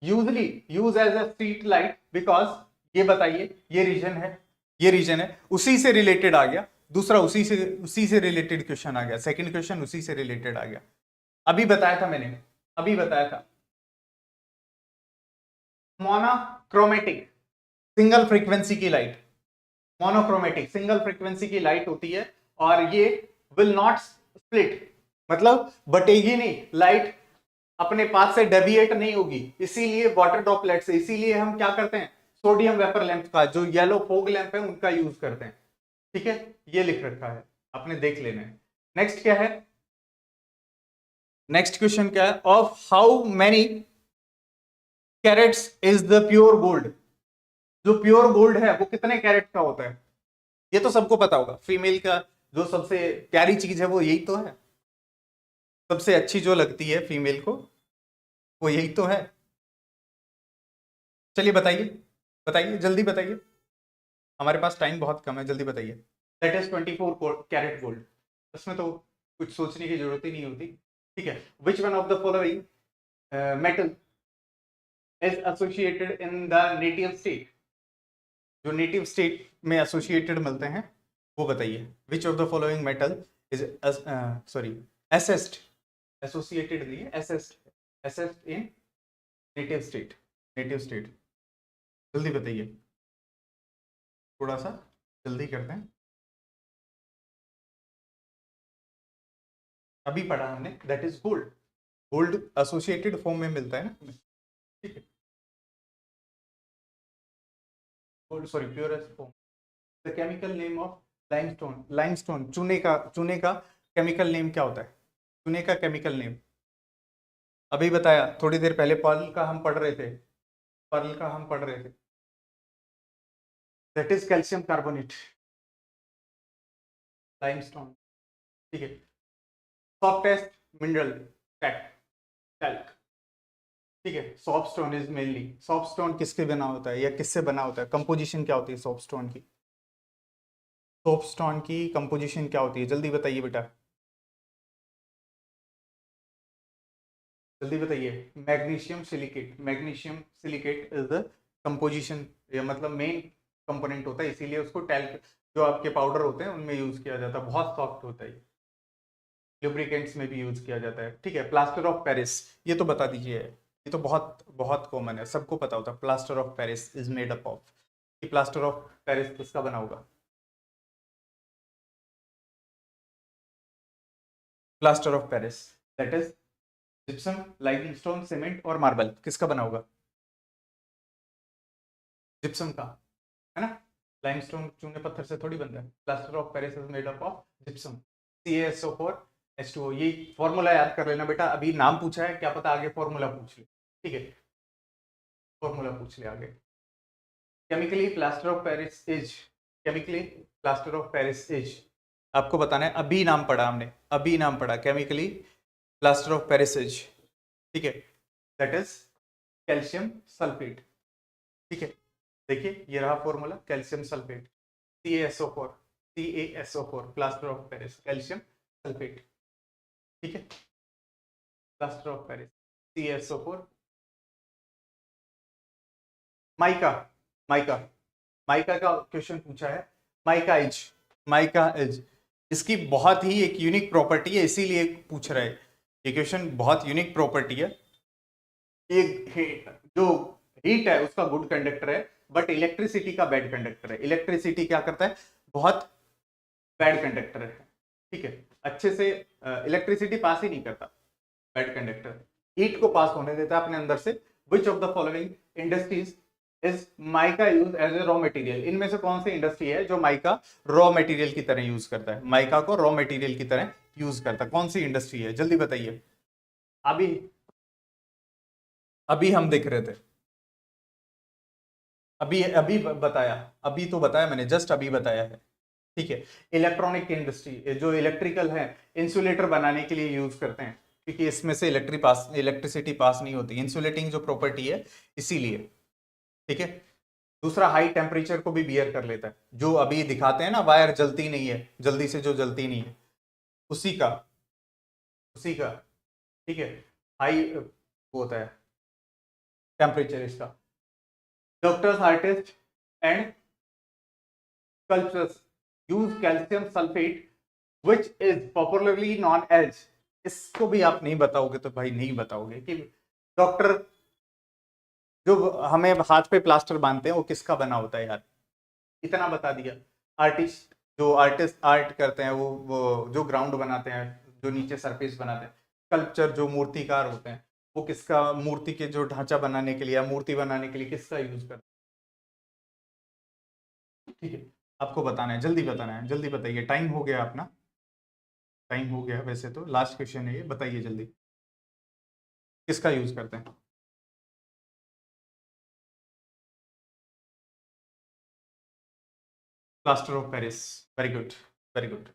usually use as a street light because, ये बताइए, ये रीजन है, उसी से रिलेटेड आ गया दूसरा, उसी से रिलेटेड क्वेश्चन आ गया, सेकंड क्वेश्चन उसी से रिलेटेड आ गया। अभी बताया था मैंने, अभी बताया था, मोनोक्रोमेटिक सिंगल फ्रीक्वेंसी की लाइट, मोनोक्रोमेटिक सिंगल फ्रीक्वेंसी की लाइट होती है, और ये विल नॉट स्प्लिट, मतलब बटेगी नहीं लाइट, अपने पास से डेविएट नहीं होगी, इसीलिए वाटर ड्रॉपलेट से, इसीलिए हम क्या करते हैं, सोडियम वेपर लैंप का, जो येलो फोग लैंप है उनका यूज करते हैं। ठीक है, ये लिख रखा है, आपने देख लेना है। नेक्स्ट क्या है, नेक्स्ट क्वेश्चन क्या है, of how many carats is the pure gold, जो प्योर गोल्ड है वो कितने कैरेट का होता है, ये तो सबको पता होगा, फीमेल का जो सबसे प्यारी चीज है वो यही तो है, सबसे अच्छी जो लगती है फीमेल को वो यही तो है। चलिए बताइए, बताइए जल्दी बताइए, हमारे पास टाइम बहुत कम है, जल्दी बताइए। दैट इज 24 कैरेट गोल्ड, उसमें तो कुछ सोचने की जरूरत ही नहीं होती। ठीक है, which one of the following metal is associated in the native state, जो नेटिव स्टेट में एसोसिएटेड मिलते हैं वो बताइए। विच of the following metal is sorry assessed, associated नहीं है, assessed, assessed in native state, native state, जल्दी बताइए, थोड़ा सा जल्दी करते हैं। अभी पढ़ा हमने, that is gold, gold associated form में मिलता है ना। ठीक है, gold sorry purest form. The chemical name of limestone, limestone चूने का केमिकल नेम क्या होता है, चूने का केमिकल नेम अभी बताया थोड़ी देर पहले, पर्ल का हम पढ़ रहे थे, पर्ल का हम पढ़ रहे थे, that is calcium carbonate, limestone. ठीक है, सॉफ्टेस्ट मिनरल, टैल्क। ठीक है, soft stone is mainly, soft stone किसके बना होता है या किससे बना होता है, कंपोजिशन क्या होती है सॉफ्ट स्टोन की, सॉफ्ट स्टोन की कंपोजिशन क्या होती है, जल्दी बताइए बेटा, जल्दी बताइए। Magnesium silicate, magnesium silicate is the composition, या मतलब मेन कंपोनेंट होता है, इसीलिए उसको टैल्क, जो आपके पाउडर होते हैं उनमें यूज किया जाता है, बहुत सॉफ्ट होता है, लुब्रिकेंट्स में भी यूज किया जाता है। ठीक है, प्लास्टर ऑफ पेरिस, ये तो बता दीजिए, ये तो बहुत बहुत कॉमन है, सबको पता होता है, plaster of Paris is made up of, कि प्लास्टर ऑफ पेरिस किसका बना होगा, plaster of Paris that is gypsum, limestone, cement और मार्बल, किसका बना होगा, जिप्सम का, है ना, लाइमस्टोन चूने पत्थर से थोड़ी बनता है, plaster of Paris is made up of gypsum, CaSO4H2O, ये फॉर्मूला याद कर लेना बेटा, अभी नाम पूछा है, क्या पता आगे फॉर्मूला पूछ ले। ठीक है, फॉर्मूला पूछ ले आगे। Chemically plaster of Paris is, chemically plaster of Paris is आपको बताना है, अभी नाम पढ़ा हमने, अभी नाम पढ़ा केमिकली प्लास्टर ऑफ पेरिस, ठीक है, दैट इज कैल्शियम सल्फेट, ठीक है। देखिए ये रहा formula, calcium sulphate CaSO4, CaSO4 plaster of Paris, calcium sulphate, ठीक है, plaster of Paris CaSO4। Mica, mica, mica का क्वेश्चन पूछा है, माइका एज, माइका एज, इसकी बहुत ही एक यूनिक प्रॉपर्टी है, इसीलिए पूछ रहा है ये क्वेश्चन, बहुत यूनिक प्रॉपर्टी है। एक जो हीट है उसका गुड कंडक्टर है, बट इलेक्ट्रिसिटी का बैड कंडक्टर है। इलेक्ट्रिसिटी क्या करता है, बहुत बैड कंडक्टर है, ठीक है, अच्छे से इलेक्ट्रिसिटी पास ही नहीं करता, बैड कंडक्टर, हीट को पास होने देता है अपने अंदर से। Which of the following industries is mica use as a raw material, इनमें से कौन सी इंडस्ट्री है जो माइका रॉ मटेरियल की तरह यूज करता है, माइका को रॉ मटेरियल की तरह यूज करता है, कौन सी इंडस्ट्री है, जल्दी बताइए। अभी अभी हम देख रहे थे, अभी अभी बताया, अभी तो बताया मैंने, जस्ट अभी बताया है, ठीक है। इलेक्ट्रॉनिक इंडस्ट्री जो इलेक्ट्रिकल है, इंसुलेटर बनाने के लिए यूज करते हैं, क्योंकि इसमें से इलेक्ट्रिसिटी पास नहीं होती, इंसुलेटिंग जो प्रॉपर्टी है इसीलिए, ठीक है। दूसरा, हाई टेम्परेचर को भी बियर कर लेता है, जो अभी दिखाते हैं ना वायर जलती नहीं है, जल्दी से जो जलती नहीं है, उसी का, उसी का, ठीक है, हाई होता है टेम्परेचर इसका। Doctors, artist and sculptures use calcium sulphate which is popularly known as, इसको भी आप नहीं बताओगे तो भाई नहीं बताओगे कि डॉक्टर जो हमें हाथ पे प्लास्टर बांधते हैं वो किसका बना होता है यार, इतना बता दिया। आर्टिस्ट, जो आर्टिस्ट आर्ट करते हैं वो जो ग्राउंड बनाते हैं, जो नीचे सरफेस बनाते हैं। स्कल्पचर जो मूर्तिकार होते हैं, वो किसका, मूर्ति के जो ढांचा बनाने के लिए या मूर्ति बनाने के लिए किसका यूज करते हैं, ठीक है। आपको बताना है, जल्दी बताना है, जल्दी बताइए, टाइम हो गया अपना, टाइम हो गया वैसे तो, लास्ट क्वेश्चन है ये, बताइए जल्दी, किसका यूज करते हैं। Plaster of Paris, very good, very good,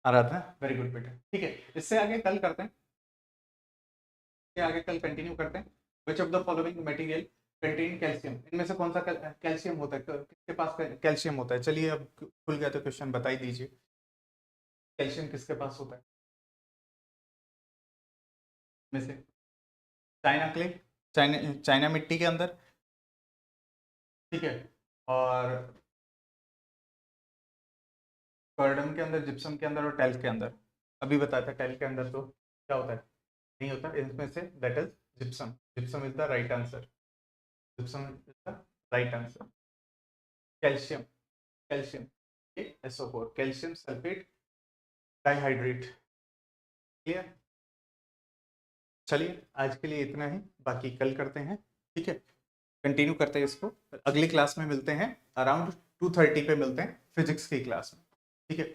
आ रहा था, वेरी गुड बेटा, ठीक है। इससे आगे कल करते हैं, इससे आगे कल कंटिन्यू करते हैं। Which of the following material contain calcium, इनमें से कौन सा कैल्शियम होता है, किसके पास कैल्शियम होता है, चलिए अब खुल गया तो क्वेश्चन बता ही दीजिए, कैल्शियम किसके पास होता है में से। चाइना क्ले, चाइना, चाइना मिट्टी के अंदर, ठीक है, और कर्डम के अंदर, जिप्सम के अंदर और टैल्क के अंदर। अभी बताया था टैल्क के अंदर तो क्या होता है, नहीं होता, इसमें say that is gypsum, gypsum is the right answer, gypsum is the right answer. Calcium, calcium SO4, calcium sulphate dihydrate, clear. चलिए आज के लिए इतना ही, बाकी कल करते हैं, ठीक है, कंटिन्यू करते हैं इसको, अगली क्लास में मिलते हैं, अराउंड 2:30 पे मिलते हैं फिजिक्स की क्लास में, ठीक है।